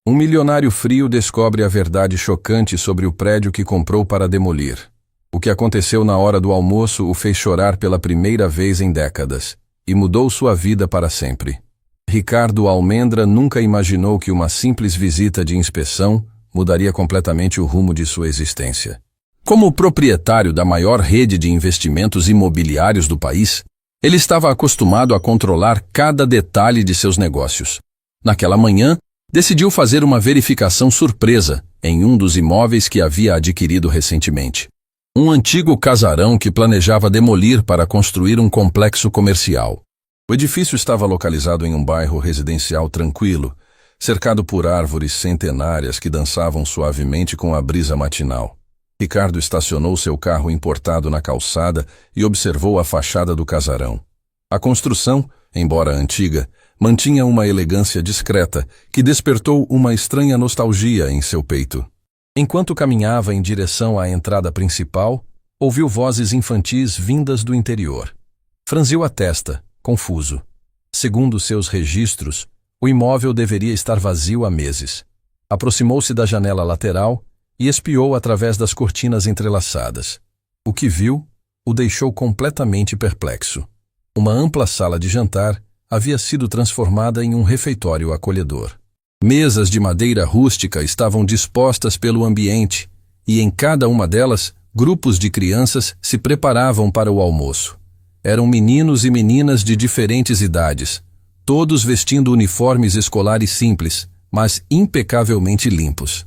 Um milionário frio descobre a verdade chocante sobre o prédio que comprou para demolir. O que aconteceu na hora do almoço o fez chorar pela primeira vez em décadas, e mudou sua vida para sempre. Ricardo Almendra nunca imaginou que uma simples visita de inspeção mudaria completamente o rumo de sua existência. Como proprietário da maior rede de investimentos imobiliários do país, ele estava acostumado a controlar cada detalhe de seus negócios. Naquela manhã, decidiu fazer uma verificação surpresa em um dos imóveis que havia adquirido recentemente. Um antigo casarão que planejava demolir para construir um complexo comercial. O edifício estava localizado em um bairro residencial tranquilo, cercado por árvores centenárias que dançavam suavemente com a brisa matinal. Ricardo estacionou seu carro importado na calçada e observou a fachada do casarão. A construção, embora antiga, mantinha uma elegância discreta que despertou uma estranha nostalgia em seu peito. Enquanto caminhava em direção à entrada principal, ouviu vozes infantis vindas do interior. Franziu a testa, confuso. Segundo seus registros, o imóvel deveria estar vazio há meses. Aproximou-se da janela lateral e espiou através das cortinas entrelaçadas. O que viu o deixou completamente perplexo. Uma ampla sala de jantar havia sido transformada em um refeitório acolhedor. Mesas de madeira rústica estavam dispostas pelo ambiente, e em cada uma delas, grupos de crianças se preparavam para o almoço. Eram meninos e meninas de diferentes idades, todos vestindo uniformes escolares simples, mas impecavelmente limpos.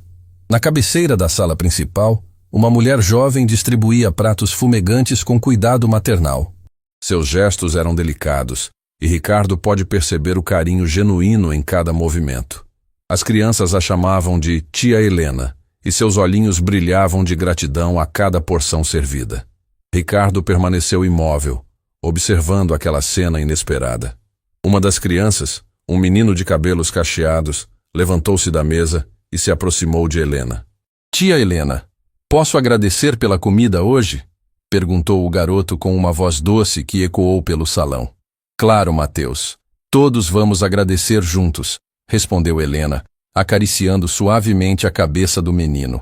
Na cabeceira da sala principal, uma mulher jovem distribuía pratos fumegantes com cuidado maternal. Seus gestos eram delicados, e Ricardo pode perceber o carinho genuíno em cada movimento. As crianças a chamavam de Tia Helena, e seus olhinhos brilhavam de gratidão a cada porção servida. Ricardo permaneceu imóvel, observando aquela cena inesperada. Uma das crianças, um menino de cabelos cacheados, levantou-se da mesa e se aproximou de Helena. Tia Helena, posso agradecer pela comida hoje? Perguntou o garoto com uma voz doce que ecoou pelo salão. Claro, Mateus. Todos vamos agradecer juntos, respondeu Helena, acariciando suavemente a cabeça do menino.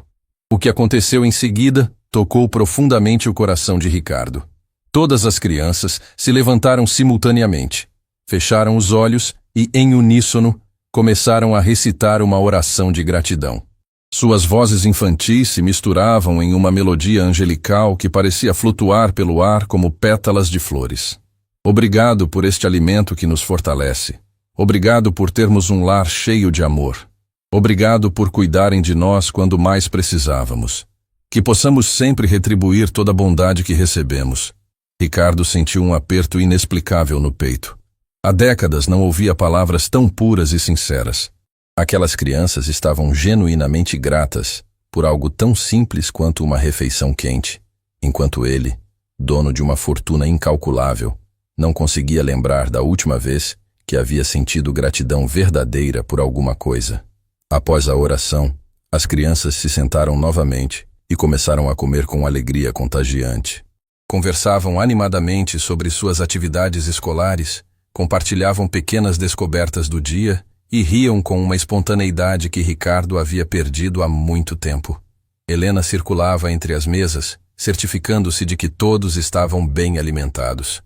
O que aconteceu em seguida tocou profundamente o coração de Ricardo. Todas as crianças se levantaram simultaneamente, fecharam os olhos e, em uníssono, começaram a recitar uma oração de gratidão. Suas vozes infantis se misturavam em uma melodia angelical que parecia flutuar pelo ar como pétalas de flores. Obrigado por este alimento que nos fortalece. Obrigado por termos um lar cheio de amor. Obrigado por cuidarem de nós quando mais precisávamos. Que possamos sempre retribuir toda a bondade que recebemos. Ricardo sentiu um aperto inexplicável no peito. Há décadas não ouvia palavras tão puras e sinceras. Aquelas crianças estavam genuinamente gratas por algo tão simples quanto uma refeição quente, enquanto ele, dono de uma fortuna incalculável, não conseguia lembrar da última vez que havia sentido gratidão verdadeira por alguma coisa. Após a oração, as crianças se sentaram novamente e começaram a comer com alegria contagiante. Conversavam animadamente sobre suas atividades escolares, compartilhavam pequenas descobertas do dia e riam com uma espontaneidade que Ricardo havia perdido há muito tempo. Helena circulava entre as mesas, certificando-se de que todos estavam bem alimentados.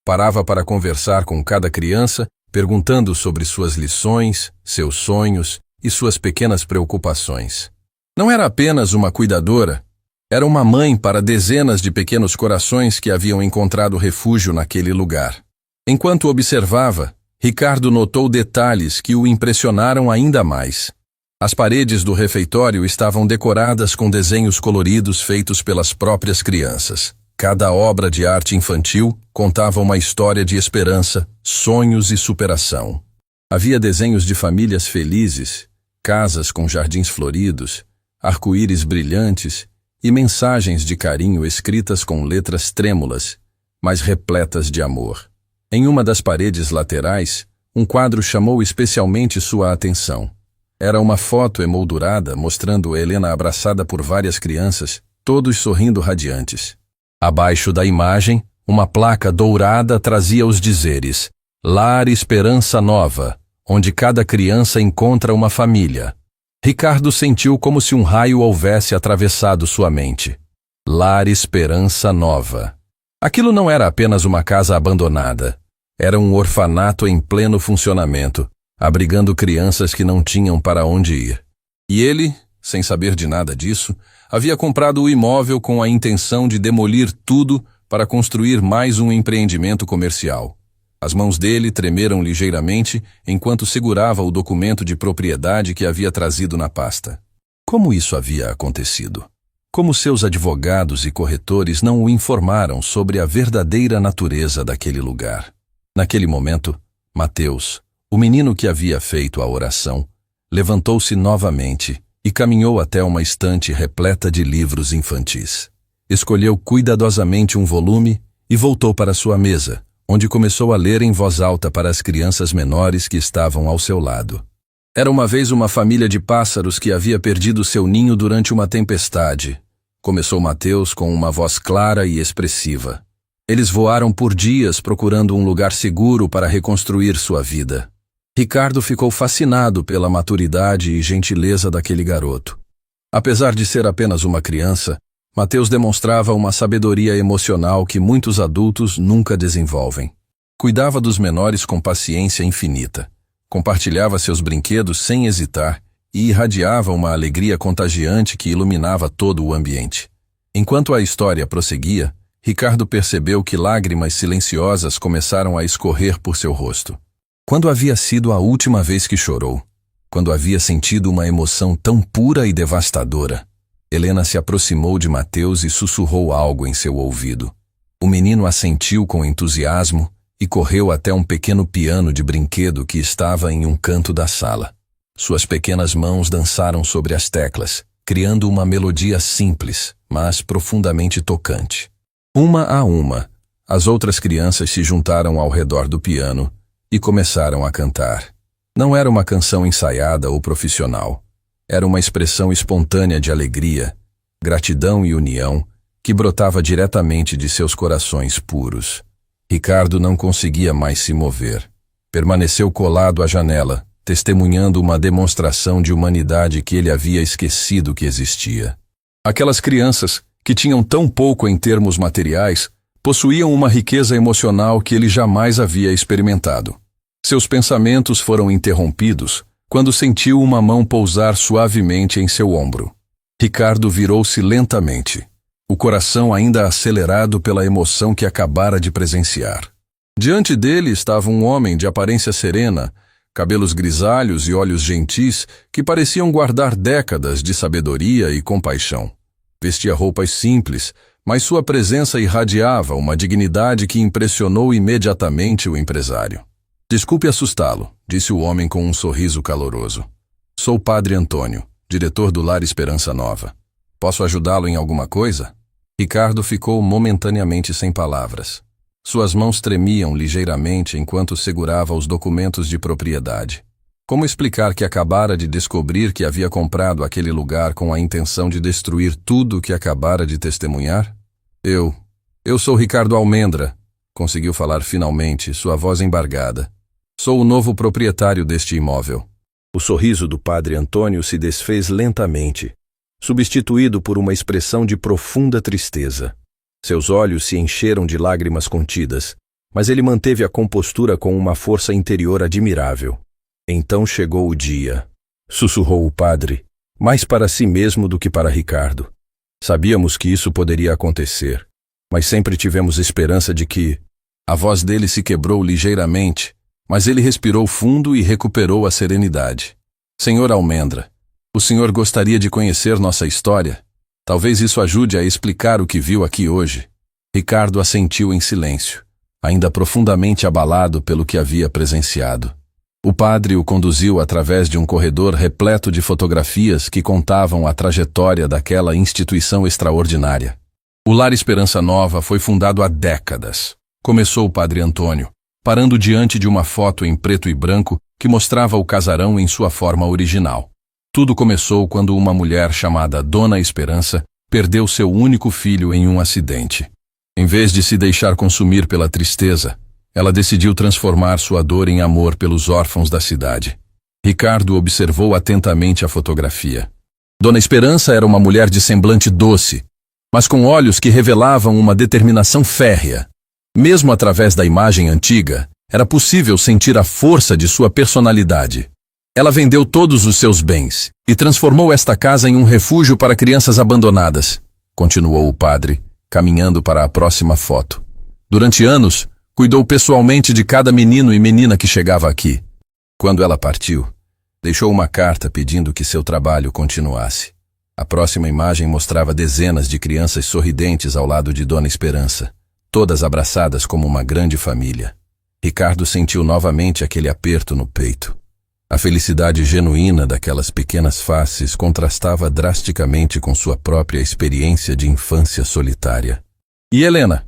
Parava para conversar com cada criança, perguntando sobre suas lições, seus sonhos e suas pequenas preocupações. Não era apenas uma cuidadora, era uma mãe para dezenas de pequenos corações que haviam encontrado refúgio naquele lugar. Enquanto observava, Ricardo notou detalhes que o impressionaram ainda mais. As paredes do refeitório estavam decoradas com desenhos coloridos feitos pelas próprias crianças. Cada obra de arte infantil contava uma história de esperança, sonhos e superação. Havia desenhos de famílias felizes, casas com jardins floridos, arco-íris brilhantes e mensagens de carinho escritas com letras trêmulas, mas repletas de amor. Em uma das paredes laterais, um quadro chamou especialmente sua atenção. Era uma foto emoldurada mostrando Helena abraçada por várias crianças, todos sorrindo radiantes. Abaixo da imagem, uma placa dourada trazia os dizeres: Lar Esperança Nova, onde cada criança encontra uma família. Ricardo sentiu como se um raio houvesse atravessado sua mente. Lar Esperança Nova. Aquilo não era apenas uma casa abandonada. Era um orfanato em pleno funcionamento, abrigando crianças que não tinham para onde ir. E ele, sem saber de nada disso, havia comprado o imóvel com a intenção de demolir tudo para construir mais um empreendimento comercial. As mãos dele tremeram ligeiramente enquanto segurava o documento de propriedade que havia trazido na pasta. Como isso havia acontecido? Como seus advogados e corretores não o informaram sobre a verdadeira natureza daquele lugar? Naquele momento, Mateus, o menino que havia feito a oração, levantou-se novamente e caminhou até uma estante repleta de livros infantis. Escolheu cuidadosamente um volume e voltou para sua mesa, onde começou a ler em voz alta para as crianças menores que estavam ao seu lado. Era uma vez uma família de pássaros que havia perdido seu ninho durante uma tempestade. Começou Mateus com uma voz clara e expressiva. Eles voaram por dias procurando um lugar seguro para reconstruir sua vida. Ricardo ficou fascinado pela maturidade e gentileza daquele garoto. Apesar de ser apenas uma criança, Mateus demonstrava uma sabedoria emocional que muitos adultos nunca desenvolvem. Cuidava dos menores com paciência infinita. Compartilhava seus brinquedos sem hesitar e irradiava uma alegria contagiante que iluminava todo o ambiente. Enquanto a história prosseguia, Ricardo percebeu que lágrimas silenciosas começaram a escorrer por seu rosto. Quando havia sido a última vez que chorou? Quando havia sentido uma emoção tão pura e devastadora? Helena se aproximou de Mateus e sussurrou algo em seu ouvido. O menino assentiu com entusiasmo e correu até um pequeno piano de brinquedo que estava em um canto da sala. Suas pequenas mãos dançaram sobre as teclas, criando uma melodia simples, mas profundamente tocante. Uma a uma, as outras crianças se juntaram ao redor do piano e começaram a cantar. Não era uma canção ensaiada ou profissional. Era uma expressão espontânea de alegria, gratidão e união que brotava diretamente de seus corações puros. Ricardo não conseguia mais se mover. Permaneceu colado à janela, testemunhando uma demonstração de humanidade que ele havia esquecido que existia. Aquelas crianças, que tinham tão pouco em termos materiais, possuíam uma riqueza emocional que ele jamais havia experimentado. Seus pensamentos foram interrompidos quando sentiu uma mão pousar suavemente em seu ombro. Ricardo virou-se lentamente, o coração ainda acelerado pela emoção que acabara de presenciar. Diante dele estava um homem de aparência serena, cabelos grisalhos e olhos gentis que pareciam guardar décadas de sabedoria e compaixão. Vestia roupas simples, mas sua presença irradiava uma dignidade que impressionou imediatamente o empresário. Desculpe assustá-lo, disse o homem com um sorriso caloroso. Sou o Padre Antônio, diretor do Lar Esperança Nova. Posso ajudá-lo em alguma coisa? Ricardo ficou momentaneamente sem palavras. Suas mãos tremiam ligeiramente enquanto segurava os documentos de propriedade. Como explicar que acabara de descobrir que havia comprado aquele lugar com a intenção de destruir tudo o que acabara de testemunhar? Eu sou Ricardo Almendra, conseguiu falar finalmente, sua voz embargada. Sou o novo proprietário deste imóvel. O sorriso do Padre Antônio se desfez lentamente, substituído por uma expressão de profunda tristeza. Seus olhos se encheram de lágrimas contidas, mas ele manteve a compostura com uma força interior admirável. Então chegou o dia, sussurrou o padre, mais para si mesmo do que para Ricardo. Sabíamos que isso poderia acontecer, mas sempre tivemos esperança de que... A voz dele se quebrou ligeiramente, mas ele respirou fundo e recuperou a serenidade. Senhor Almendra, o senhor gostaria de conhecer nossa história? Talvez isso ajude a explicar o que viu aqui hoje. Ricardo assentiu em silêncio, ainda profundamente abalado pelo que havia presenciado. O padre o conduziu através de um corredor repleto de fotografias que contavam a trajetória daquela instituição extraordinária. O Lar Esperança Nova foi fundado há décadas. Começou o Padre Antônio, parando diante de uma foto em preto e branco que mostrava o casarão em sua forma original. Tudo começou quando uma mulher chamada Dona Esperança perdeu seu único filho em um acidente. Em vez de se deixar consumir pela tristeza, ela decidiu transformar sua dor em amor pelos órfãos da cidade. Ricardo observou atentamente a fotografia. Dona Esperança era uma mulher de semblante doce, mas com olhos que revelavam uma determinação férrea. Mesmo através da imagem antiga, era possível sentir a força de sua personalidade. Ela vendeu todos os seus bens e transformou esta casa em um refúgio para crianças abandonadas, continuou o padre, caminhando para a próxima foto. Durante anos, cuidou pessoalmente de cada menino e menina que chegava aqui. Quando ela partiu, deixou uma carta pedindo que seu trabalho continuasse. A próxima imagem mostrava dezenas de crianças sorridentes ao lado de Dona Esperança, todas abraçadas como uma grande família. Ricardo sentiu novamente aquele aperto no peito. A felicidade genuína daquelas pequenas faces contrastava drasticamente com sua própria experiência de infância solitária. E Helena?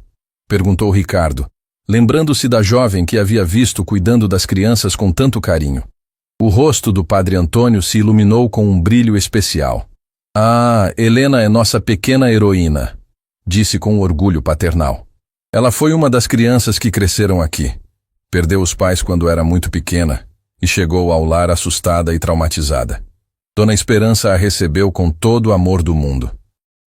Perguntou Ricardo, lembrando-se da jovem que havia visto cuidando das crianças com tanto carinho. O rosto do padre Antônio se iluminou com um brilho especial. Ah, Helena é nossa pequena heroína, disse com orgulho paternal. Ela foi uma das crianças que cresceram aqui. Perdeu os pais quando era muito pequena e chegou ao lar assustada e traumatizada. Dona Esperança a recebeu com todo o amor do mundo.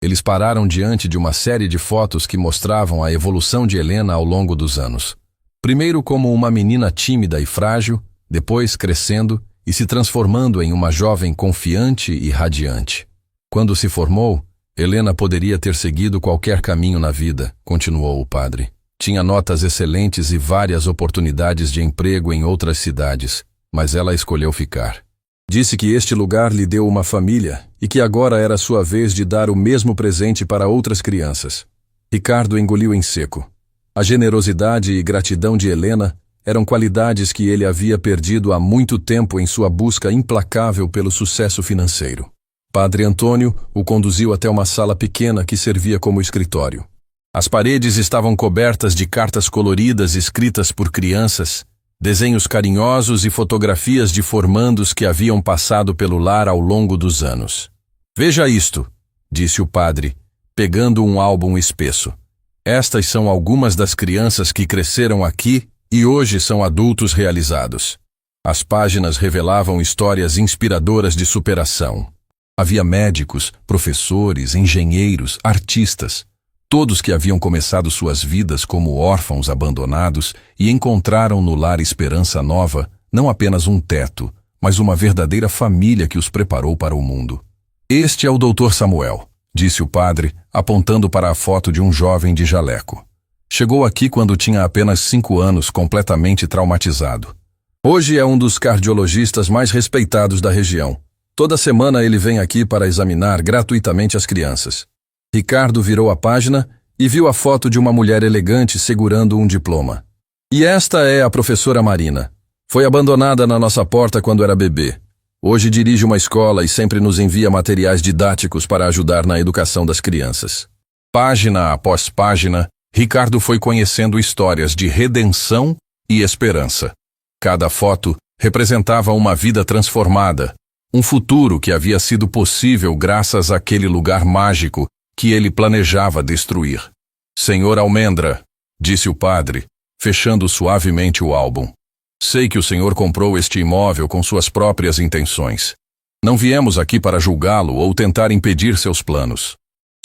Eles pararam diante de uma série de fotos que mostravam a evolução de Helena ao longo dos anos. Primeiro como uma menina tímida e frágil, depois crescendo e se transformando em uma jovem confiante e radiante. Quando se formou, Helena poderia ter seguido qualquer caminho na vida, continuou o padre. Tinha notas excelentes e várias oportunidades de emprego em outras cidades, mas ela escolheu ficar. Disse que este lugar lhe deu uma família e que agora era sua vez de dar o mesmo presente para outras crianças. Ricardo engoliu em seco. A generosidade e gratidão de Helena eram qualidades que ele havia perdido há muito tempo em sua busca implacável pelo sucesso financeiro. Padre Antônio o conduziu até uma sala pequena que servia como escritório. As paredes estavam cobertas de cartas coloridas escritas por crianças, desenhos carinhosos e fotografias de formandos que haviam passado pelo lar ao longo dos anos. Veja isto, disse o padre, pegando um álbum espesso. Estas são algumas das crianças que cresceram aqui e hoje são adultos realizados. As páginas revelavam histórias inspiradoras de superação. Havia médicos, professores, engenheiros, artistas, todos que haviam começado suas vidas como órfãos abandonados e encontraram no lar Esperança Nova não apenas um teto, mas uma verdadeira família que os preparou para o mundo. Este é o Dr. Samuel, disse o padre, apontando para a foto de um jovem de jaleco. Chegou aqui quando tinha apenas 5 anos, completamente traumatizado. Hoje é um dos cardiologistas mais respeitados da região. Toda semana ele vem aqui para examinar gratuitamente as crianças. Ricardo virou a página e viu a foto de uma mulher elegante segurando um diploma. E esta é a professora Marina. Foi abandonada na nossa porta quando era bebê. Hoje dirige uma escola e sempre nos envia materiais didáticos para ajudar na educação das crianças. Página após página, Ricardo foi conhecendo histórias de redenção e esperança. Cada foto representava uma vida transformada, um futuro que havia sido possível graças àquele lugar mágico que ele planejava destruir. Senhor Almendra, disse o padre, fechando suavemente o álbum. Sei que o senhor comprou este imóvel com suas próprias intenções. Não viemos aqui para julgá-lo ou tentar impedir seus planos.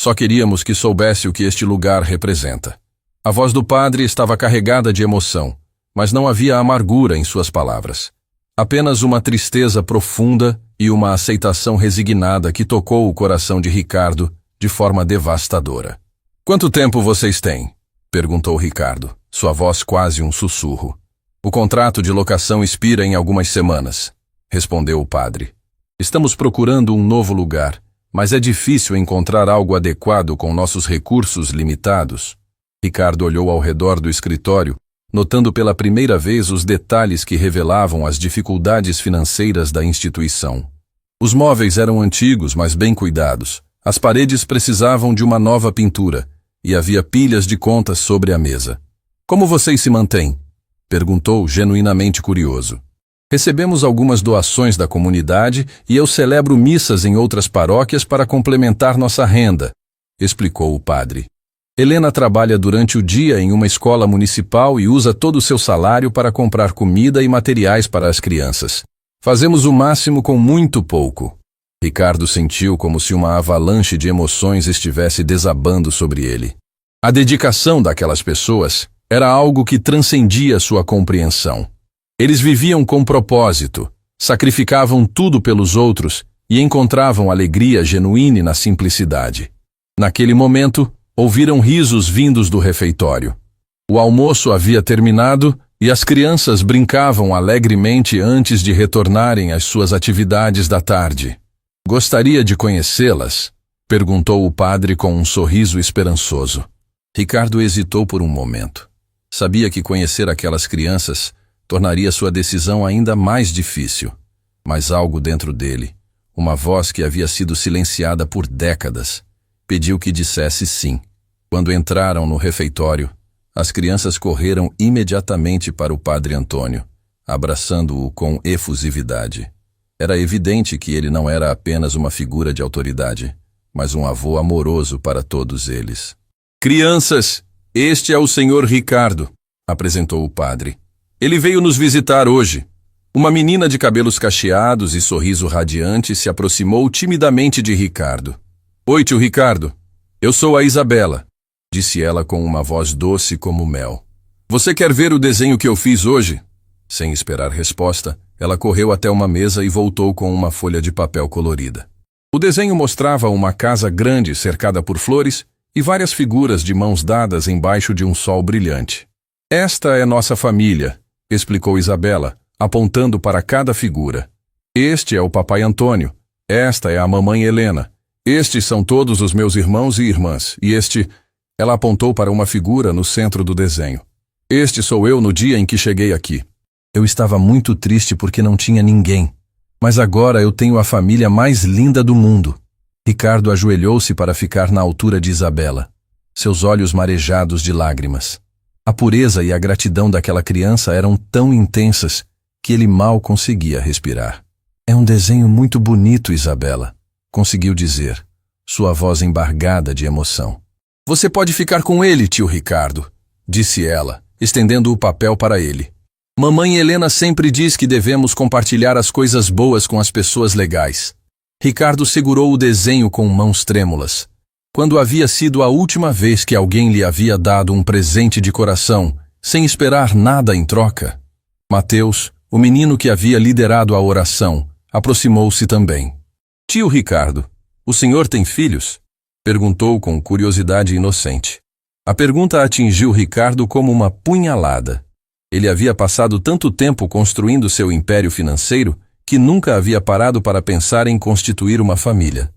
Só queríamos que soubesse o que este lugar representa. A voz do padre estava carregada de emoção, mas não havia amargura em suas palavras. Apenas uma tristeza profunda e uma aceitação resignada que tocou o coração de Ricardo de forma devastadora. Quanto tempo vocês têm? Perguntou Ricardo, sua voz quase um sussurro. O contrato de locação expira em algumas semanas, respondeu o padre. Estamos procurando um novo lugar, mas é difícil encontrar algo adequado com nossos recursos limitados. Ricardo olhou ao redor do escritório, notando pela primeira vez os detalhes que revelavam as dificuldades financeiras da instituição. Os móveis eram antigos, mas bem cuidados. As paredes precisavam de uma nova pintura, e havia pilhas de contas sobre a mesa. Como vocês se mantêm? Perguntou, genuinamente curioso. Recebemos algumas doações da comunidade e eu celebro missas em outras paróquias para complementar nossa renda, explicou o padre. Helena trabalha durante o dia em uma escola municipal e usa todo o seu salário para comprar comida e materiais para as crianças. Fazemos o máximo com muito pouco. Ricardo sentiu como se uma avalanche de emoções estivesse desabando sobre ele. A dedicação daquelas pessoas era algo que transcendia sua compreensão. Eles viviam com propósito, sacrificavam tudo pelos outros e encontravam alegria genuína na simplicidade. Naquele momento, ouviram risos vindos do refeitório. O almoço havia terminado e as crianças brincavam alegremente antes de retornarem às suas atividades da tarde. Gostaria de conhecê-las? Perguntou o padre com um sorriso esperançoso. Ricardo hesitou por um momento. Sabia que conhecer aquelas crianças tornaria sua decisão ainda mais difícil. Mas algo dentro dele, uma voz que havia sido silenciada por décadas, pediu que dissesse sim. Quando entraram no refeitório, as crianças correram imediatamente para o padre Antônio, abraçando-o com efusividade. Era evidente que ele não era apenas uma figura de autoridade, mas um avô amoroso para todos eles. Crianças, este é o senhor Ricardo, apresentou o padre. Ele veio nos visitar hoje. Uma menina de cabelos cacheados e sorriso radiante se aproximou timidamente de Ricardo. Oi, tio Ricardo. Eu sou a Isabela, disse ela com uma voz doce como mel. Você quer ver o desenho que eu fiz hoje? Sem esperar resposta, ela correu até uma mesa e voltou com uma folha de papel colorida. O desenho mostrava uma casa grande cercada por flores e várias figuras de mãos dadas embaixo de um sol brilhante. Esta é nossa família, explicou Isabela, apontando para cada figura. Este é o papai Antônio, esta é a mamãe Helena, estes são todos os meus irmãos e irmãs, e este... Ela apontou para uma figura no centro do desenho. Este sou eu no dia em que cheguei aqui. Eu estava muito triste porque não tinha ninguém, mas agora eu tenho a família mais linda do mundo. Ricardo ajoelhou-se para ficar na altura de Isabela, seus olhos marejados de lágrimas. A pureza e a gratidão daquela criança eram tão intensas que ele mal conseguia respirar. É um desenho muito bonito, Isabela, conseguiu dizer, sua voz embargada de emoção. Você pode ficar com ele, tio Ricardo, disse ela, estendendo o papel para ele. Mamãe Helena sempre diz que devemos compartilhar as coisas boas com as pessoas legais. Ricardo segurou o desenho com mãos trêmulas. Quando havia sido a última vez que alguém lhe havia dado um presente de coração, sem esperar nada em troca? Mateus, o menino que havia liderado a oração, aproximou-se também. Tio Ricardo, o senhor tem filhos? Perguntou com curiosidade inocente. A pergunta atingiu Ricardo como uma punhalada. Ele havia passado tanto tempo construindo seu império financeiro que nunca havia parado para pensar em constituir uma família.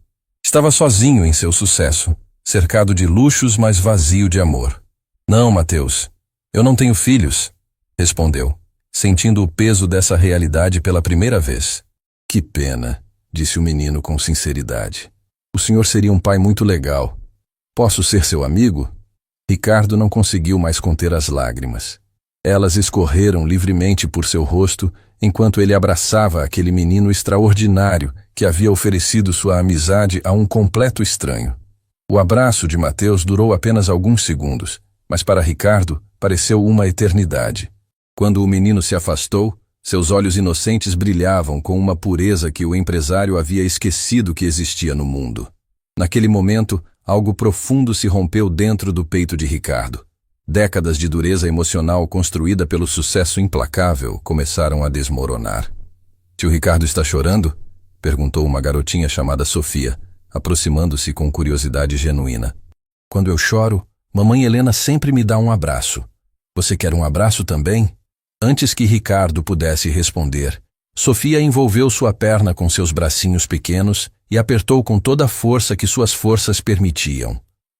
Estava sozinho em seu sucesso, cercado de luxos, mas vazio de amor. Não, Mateus, eu não tenho filhos, respondeu, sentindo o peso dessa realidade pela primeira vez. Que pena, disse o menino com sinceridade. O senhor seria um pai muito legal. Posso ser seu amigo? Ricardo não conseguiu mais conter as lágrimas. Elas escorreram livremente por seu rosto enquanto ele abraçava aquele menino extraordinário que havia oferecido sua amizade a um completo estranho. O abraço de Mateus durou apenas alguns segundos, mas para Ricardo pareceu uma eternidade. Quando o menino se afastou, seus olhos inocentes brilhavam com uma pureza que o empresário havia esquecido que existia no mundo. Naquele momento, algo profundo se rompeu dentro do peito de Ricardo. Décadas de dureza emocional construída pelo sucesso implacável começaram a desmoronar. Tio Ricardo está chorando? Perguntou uma garotinha chamada Sofia, aproximando-se com curiosidade genuína. Quando eu choro, mamãe Helena sempre me dá um abraço. Você quer um abraço também? Antes que Ricardo pudesse responder, Sofia envolveu sua perna com seus bracinhos pequenos e apertou com toda a força que suas forças permitiam.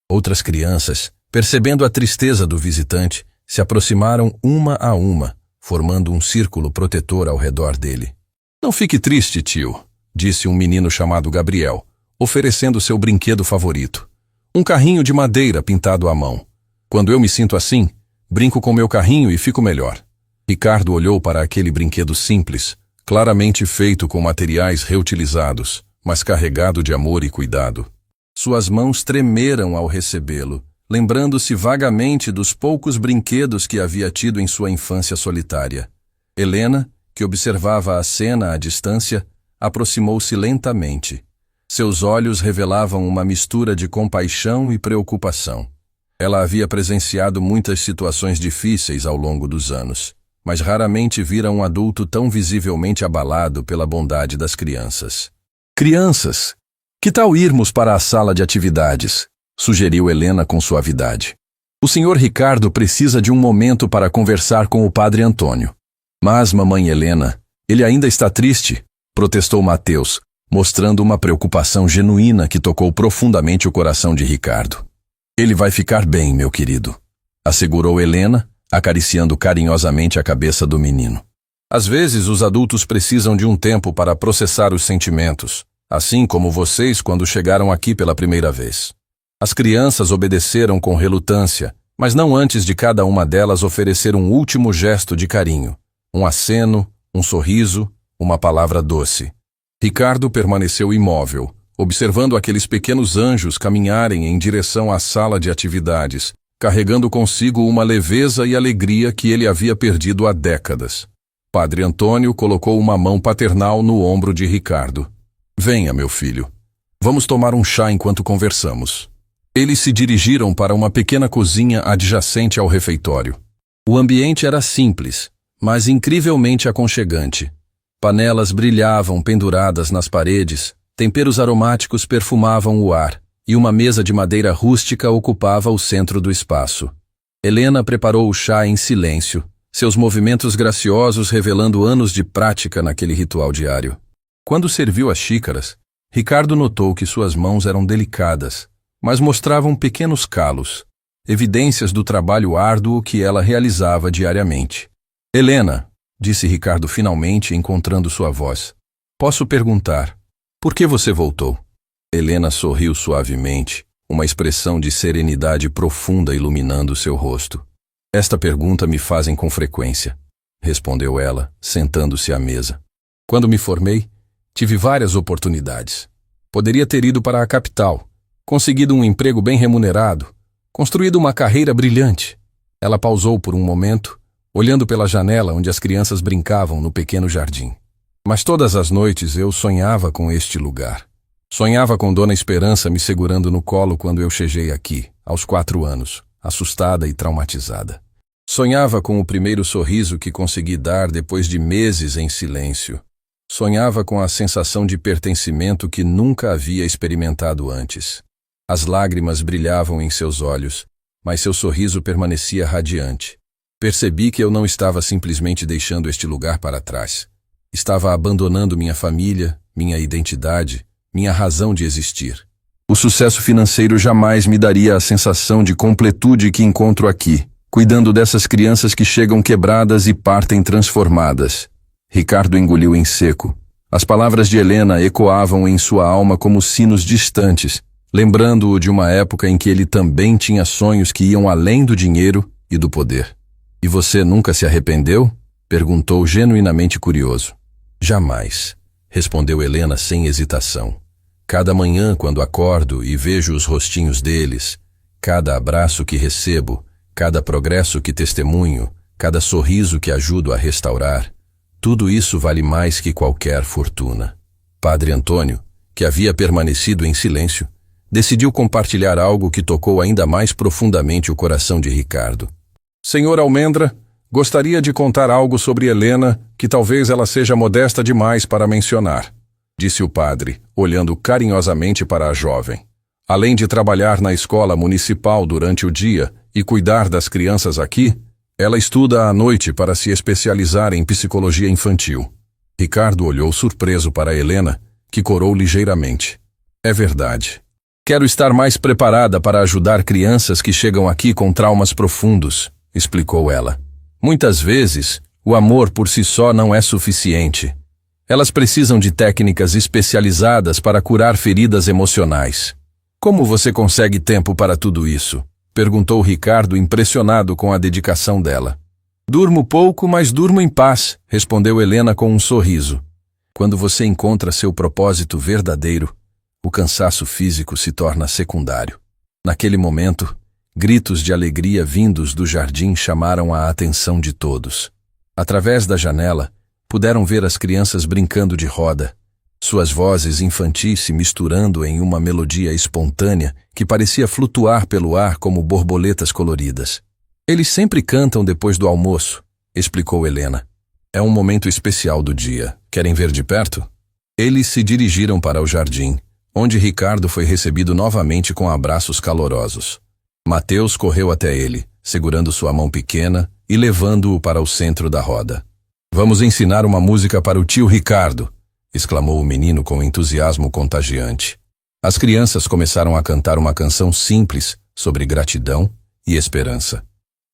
Outras crianças, percebendo a tristeza do visitante, se aproximaram uma a uma, formando um círculo protetor ao redor dele. Não fique triste, tio, disse um menino chamado Gabriel, oferecendo seu brinquedo favorito. Um carrinho de madeira pintado à mão. Quando eu me sinto assim, brinco com meu carrinho e fico melhor. Ricardo olhou para aquele brinquedo simples, claramente feito com materiais reutilizados, mas carregado de amor e cuidado. Suas mãos tremeram ao recebê-lo, lembrando-se vagamente dos poucos brinquedos que havia tido em sua infância solitária. Helena, que observava a cena à distância, aproximou-se lentamente. Seus olhos revelavam uma mistura de compaixão e preocupação. Ela havia presenciado muitas situações difíceis ao longo dos anos, mas raramente vira um adulto tão visivelmente abalado pela bondade das crianças. Crianças, que tal irmos para a sala de atividades? Sugeriu Helena com suavidade. O senhor Ricardo precisa de um momento para conversar com o padre Antônio. Mas, mamãe Helena, ele ainda está triste, protestou Mateus, mostrando uma preocupação genuína que tocou profundamente o coração de Ricardo. Ele vai ficar bem, meu querido, assegurou Helena, acariciando carinhosamente a cabeça do menino. Às vezes, os adultos precisam de um tempo para processar os sentimentos, assim como vocês quando chegaram aqui pela primeira vez. As crianças obedeceram com relutância, mas não antes de cada uma delas oferecer um último gesto de carinho, um aceno, um sorriso, uma palavra doce. Ricardo permaneceu imóvel, observando aqueles pequenos anjos caminharem em direção à sala de atividades, carregando consigo uma leveza e alegria que ele havia perdido há décadas. Padre Antônio colocou uma mão paternal no ombro de Ricardo. Venha, meu filho. Vamos tomar um chá enquanto conversamos. Eles se dirigiram para uma pequena cozinha adjacente ao refeitório. O ambiente era simples, mas incrivelmente aconchegante. Panelas brilhavam penduradas nas paredes, temperos aromáticos perfumavam o ar, e uma mesa de madeira rústica ocupava o centro do espaço. Helena preparou o chá em silêncio, seus movimentos graciosos revelando anos de prática naquele ritual diário. Quando serviu as xícaras, Ricardo notou que suas mãos eram delicadas, mas mostravam pequenos calos, evidências do trabalho árduo que ela realizava diariamente. Helena, disse Ricardo finalmente, encontrando sua voz. Posso perguntar, por que você voltou? Helena sorriu suavemente, uma expressão de serenidade profunda iluminando seu rosto. Esta pergunta me fazem com frequência, respondeu ela, sentando-se à mesa. Quando me formei, tive várias oportunidades. Poderia ter ido para a capital, conseguido um emprego bem remunerado, construído uma carreira brilhante. Ela pausou por um momento, olhando pela janela onde as crianças brincavam no pequeno jardim. Mas todas as noites eu sonhava com este lugar. Sonhava com Dona Esperança me segurando no colo quando eu cheguei aqui, aos 4 anos, assustada e traumatizada. Sonhava com o primeiro sorriso que consegui dar depois de meses em silêncio. Sonhava com a sensação de pertencimento que nunca havia experimentado antes. As lágrimas brilhavam em seus olhos, mas seu sorriso permanecia radiante. Percebi que eu não estava simplesmente deixando este lugar para trás. Estava abandonando minha família, minha identidade, minha razão de existir. O sucesso financeiro jamais me daria a sensação de completude que encontro aqui, cuidando dessas crianças que chegam quebradas e partem transformadas. Ricardo engoliu em seco. As palavras de Helena ecoavam em sua alma como sinos distantes, lembrando-o de uma época em que ele também tinha sonhos que iam além do dinheiro e do poder. E você nunca se arrependeu? Perguntou genuinamente curioso. Jamais, respondeu Helena sem hesitação. Cada manhã, quando acordo e vejo os rostinhos deles, cada abraço que recebo, cada progresso que testemunho, cada sorriso que ajudo a restaurar, tudo isso vale mais que qualquer fortuna. Padre Antônio, que havia permanecido em silêncio, decidiu compartilhar algo que tocou ainda mais profundamente o coração de Ricardo. Senhor Almendra, gostaria de contar algo sobre Helena, que talvez ela seja modesta demais para mencionar, disse o padre, olhando carinhosamente para a jovem. Além de trabalhar na escola municipal durante o dia e cuidar das crianças aqui, ela estuda à noite para se especializar em psicologia infantil. Ricardo olhou surpreso para Helena, que corou ligeiramente. É verdade. Quero estar mais preparada para ajudar crianças que chegam aqui com traumas profundos, explicou ela. Muitas vezes, o amor por si só não é suficiente. Elas precisam de técnicas especializadas para curar feridas emocionais. Como você consegue tempo para tudo isso? Perguntou Ricardo, impressionado com a dedicação dela. Durmo pouco, mas durmo em paz, respondeu Helena com um sorriso. Quando você encontra seu propósito verdadeiro, o cansaço físico se torna secundário. Naquele momento, gritos de alegria vindos do jardim chamaram a atenção de todos. Através da janela, puderam ver as crianças brincando de roda, suas vozes infantis se misturando em uma melodia espontânea que parecia flutuar pelo ar como borboletas coloridas. Eles sempre cantam depois do almoço, explicou Helena. É um momento especial do dia. Querem ver de perto? Eles se dirigiram para o jardim, onde Ricardo foi recebido novamente com abraços calorosos. Mateus correu até ele, segurando sua mão pequena e levando-o para o centro da roda. Vamos ensinar uma música para o tio Ricardo, exclamou o menino com entusiasmo contagiante. As crianças começaram a cantar uma canção simples sobre gratidão e esperança.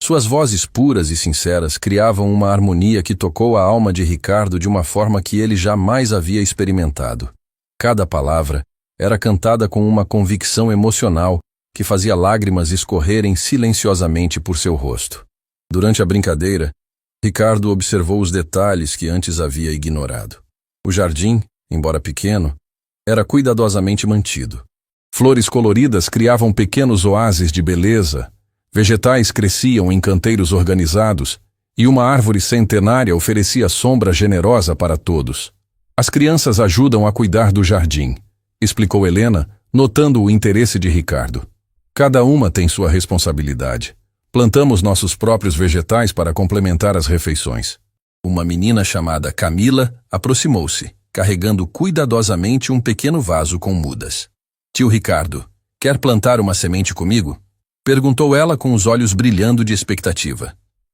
Suas vozes puras e sinceras criavam uma harmonia que tocou a alma de Ricardo de uma forma que ele jamais havia experimentado. Cada palavra era cantada com uma convicção emocional que fazia lágrimas escorrerem silenciosamente por seu rosto. Durante a brincadeira, Ricardo observou os detalhes que antes havia ignorado. O jardim, embora pequeno, era cuidadosamente mantido. Flores coloridas criavam pequenos oásis de beleza, vegetais cresciam em canteiros organizados e uma árvore centenária oferecia sombra generosa para todos. As crianças ajudam a cuidar do jardim, explicou Helena, notando o interesse de Ricardo. Cada uma tem sua responsabilidade. Plantamos nossos próprios vegetais para complementar as refeições. Uma menina chamada Camila aproximou-se, carregando cuidadosamente um pequeno vaso com mudas. Tio Ricardo, quer plantar uma semente comigo? Perguntou ela com os olhos brilhando de expectativa.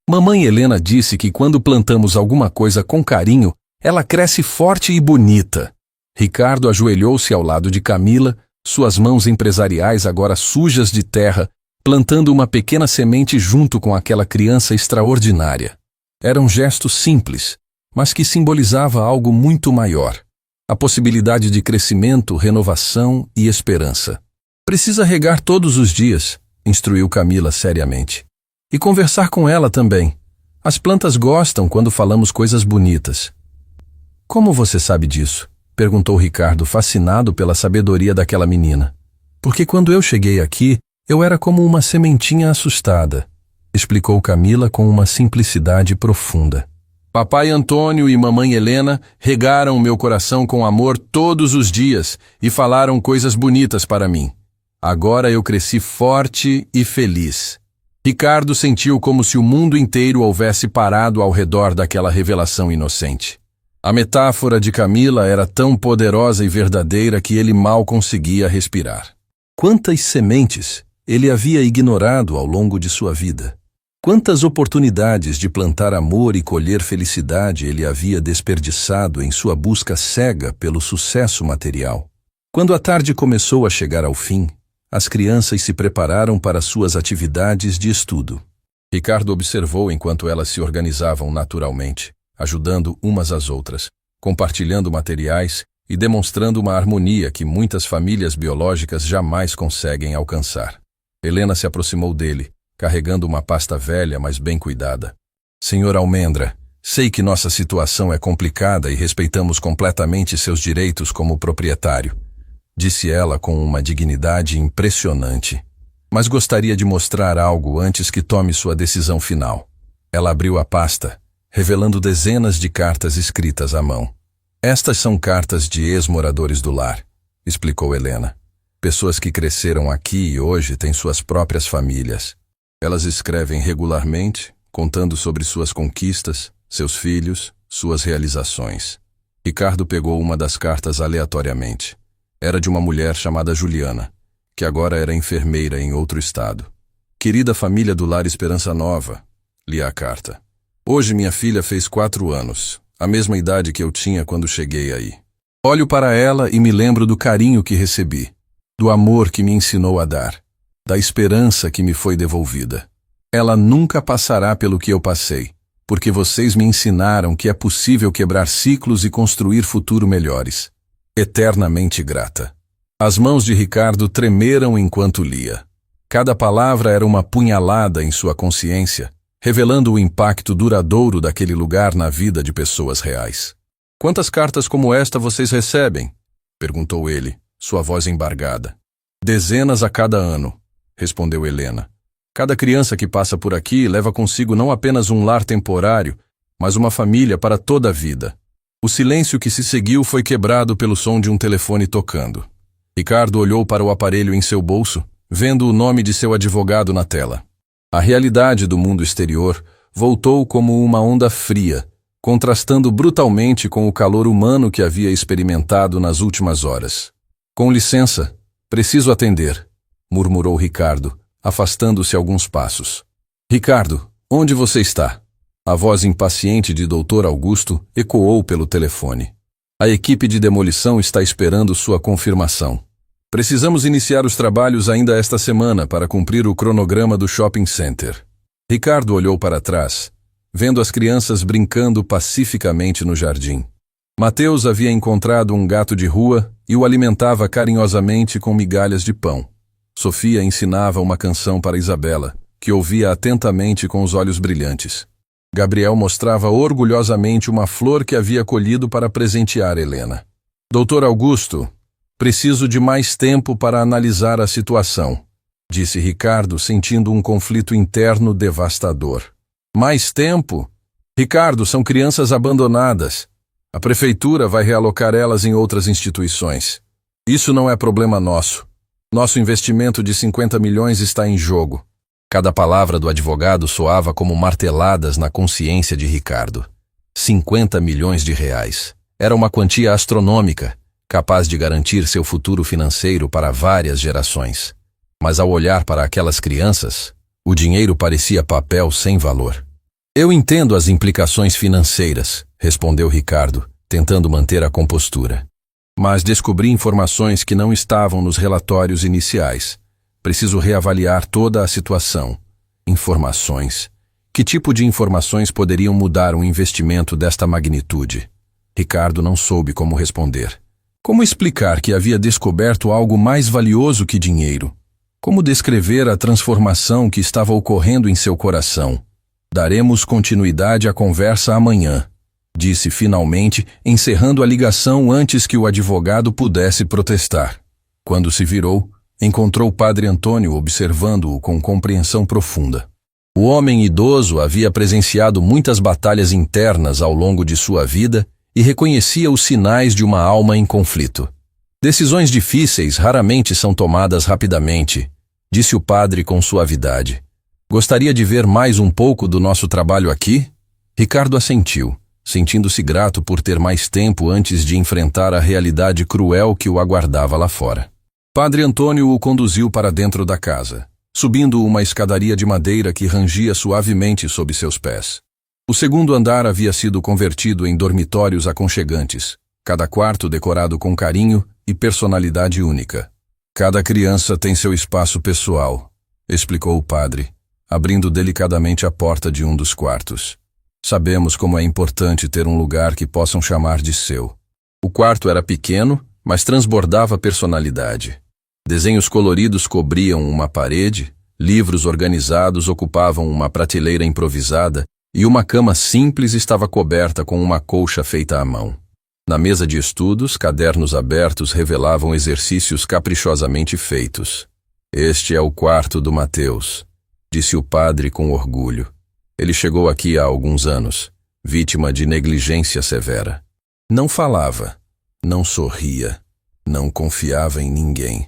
Mamãe Helena disse que quando plantamos alguma coisa com carinho, ela cresce forte e bonita. Ricardo ajoelhou-se ao lado de Camila, suas mãos empresariais agora sujas de terra, plantando uma pequena semente junto com aquela criança extraordinária. Era um gesto simples, mas que simbolizava algo muito maior. A possibilidade de crescimento, renovação e esperança. Precisa regar todos os dias, instruiu Camila seriamente. E conversar com ela também. As plantas gostam quando falamos coisas bonitas. Como você sabe disso? Perguntou Ricardo, fascinado pela sabedoria daquela menina. Porque quando eu cheguei aqui, eu era como uma sementinha assustada, explicou Camila com uma simplicidade profunda. Papai Antônio e mamãe Helena regaram meu coração com amor todos os dias e falaram coisas bonitas para mim. Agora eu cresci forte e feliz. Ricardo sentiu como se o mundo inteiro houvesse parado ao redor daquela revelação inocente. A metáfora de Camila era tão poderosa e verdadeira que ele mal conseguia respirar. Quantas sementes ele havia ignorado ao longo de sua vida? Quantas oportunidades de plantar amor e colher felicidade ele havia desperdiçado em sua busca cega pelo sucesso material? Quando a tarde começou a chegar ao fim, as crianças se prepararam para suas atividades de estudo. Ricardo observou enquanto elas se organizavam naturalmente, ajudando umas às outras, compartilhando materiais e demonstrando uma harmonia que muitas famílias biológicas jamais conseguem alcançar. Helena se aproximou dele, carregando uma pasta velha, mas bem cuidada. Senhor Almendra, sei que nossa situação é complicada e respeitamos completamente seus direitos como proprietário, disse ela com uma dignidade impressionante. Mas gostaria de mostrar algo antes que tome sua decisão final. Ela abriu a pasta, revelando dezenas de cartas escritas à mão. Estas são cartas de ex-moradores do lar, explicou Helena. Pessoas que cresceram aqui e hoje têm suas próprias famílias. Elas escrevem regularmente, contando sobre suas conquistas, seus filhos, suas realizações. Ricardo pegou uma das cartas aleatoriamente. Era de uma mulher chamada Juliana, que agora era enfermeira em outro estado. Querida família do Lar Esperança Nova, lia a carta. Hoje minha filha fez 4 anos, a mesma idade que eu tinha quando cheguei aí. Olho para ela e me lembro do carinho que recebi, do amor que me ensinou a dar, da esperança que me foi devolvida. Ela nunca passará pelo que eu passei, porque vocês me ensinaram que é possível quebrar ciclos e construir futuro melhores. Eternamente grata. As mãos de Ricardo tremeram enquanto lia. Cada palavra era uma punhalada em sua consciência, revelando o impacto duradouro daquele lugar na vida de pessoas reais. Quantas cartas como esta vocês recebem? Perguntou ele, sua voz embargada. Dezenas a cada ano, respondeu Helena. Cada criança que passa por aqui leva consigo não apenas um lar temporário, mas uma família para toda a vida. O silêncio que se seguiu foi quebrado pelo som de um telefone tocando. Ricardo olhou para o aparelho em seu bolso, vendo o nome de seu advogado na tela. A realidade do mundo exterior voltou como uma onda fria, contrastando brutalmente com o calor humano que havia experimentado nas últimas horas. Com licença, preciso atender, murmurou Ricardo, afastando-se alguns passos. Ricardo, onde você está? A voz impaciente de Dr. Augusto ecoou pelo telefone. A equipe de demolição está esperando sua confirmação. Precisamos iniciar os trabalhos ainda esta semana para cumprir o cronograma do shopping center. Ricardo olhou para trás, vendo as crianças brincando pacificamente no jardim. Mateus havia encontrado um gato de rua e o alimentava carinhosamente com migalhas de pão. Sofia ensinava uma canção para Isabela, que ouvia atentamente com os olhos brilhantes. Gabriel mostrava orgulhosamente uma flor que havia colhido para presentear Helena. Dr. Augusto, preciso de mais tempo para analisar a situação, disse Ricardo, sentindo um conflito interno devastador. Mais tempo? Ricardo, são crianças abandonadas. A prefeitura vai realocar elas em outras instituições. Isso não é problema nosso. Nosso investimento de 50 milhões está em jogo. Cada palavra do advogado soava como marteladas na consciência de Ricardo. 50 milhões de reais. Era uma quantia astronômica, capaz de garantir seu futuro financeiro para várias gerações. Mas ao olhar para aquelas crianças, o dinheiro parecia papel sem valor. Eu entendo as implicações financeiras, respondeu Ricardo, tentando manter a compostura. Mas descobri informações que não estavam nos relatórios iniciais. Preciso reavaliar toda a situação. Informações. Que tipo de informações poderiam mudar um investimento desta magnitude? Ricardo não soube como responder. Como explicar que havia descoberto algo mais valioso que dinheiro? Como descrever a transformação que estava ocorrendo em seu coração? Daremos continuidade à conversa amanhã, disse finalmente, encerrando a ligação antes que o advogado pudesse protestar. Quando se virou, encontrou o padre Antônio observando-o com compreensão profunda. O homem idoso havia presenciado muitas batalhas internas ao longo de sua vida e reconhecia os sinais de uma alma em conflito. Decisões difíceis raramente são tomadas rapidamente, disse o padre com suavidade. Gostaria de ver mais um pouco do nosso trabalho aqui? Ricardo assentiu, sentindo-se grato por ter mais tempo antes de enfrentar a realidade cruel que o aguardava lá fora. Padre Antônio o conduziu para dentro da casa, subindo uma escadaria de madeira que rangia suavemente sob seus pés. O segundo andar havia sido convertido em dormitórios aconchegantes, cada quarto decorado com carinho e personalidade única. Cada criança tem seu espaço pessoal, explicou o padre, abrindo delicadamente a porta de um dos quartos. Sabemos como é importante ter um lugar que possam chamar de seu. O quarto era pequeno, mas transbordava personalidade. Desenhos coloridos cobriam uma parede, livros organizados ocupavam uma prateleira improvisada e uma cama simples estava coberta com uma colcha feita à mão. Na mesa de estudos, cadernos abertos revelavam exercícios caprichosamente feitos. Este é o quarto do Mateus, disse o padre com orgulho. Ele chegou aqui há alguns anos, vítima de negligência severa. Não falava, não sorria, não confiava em ninguém.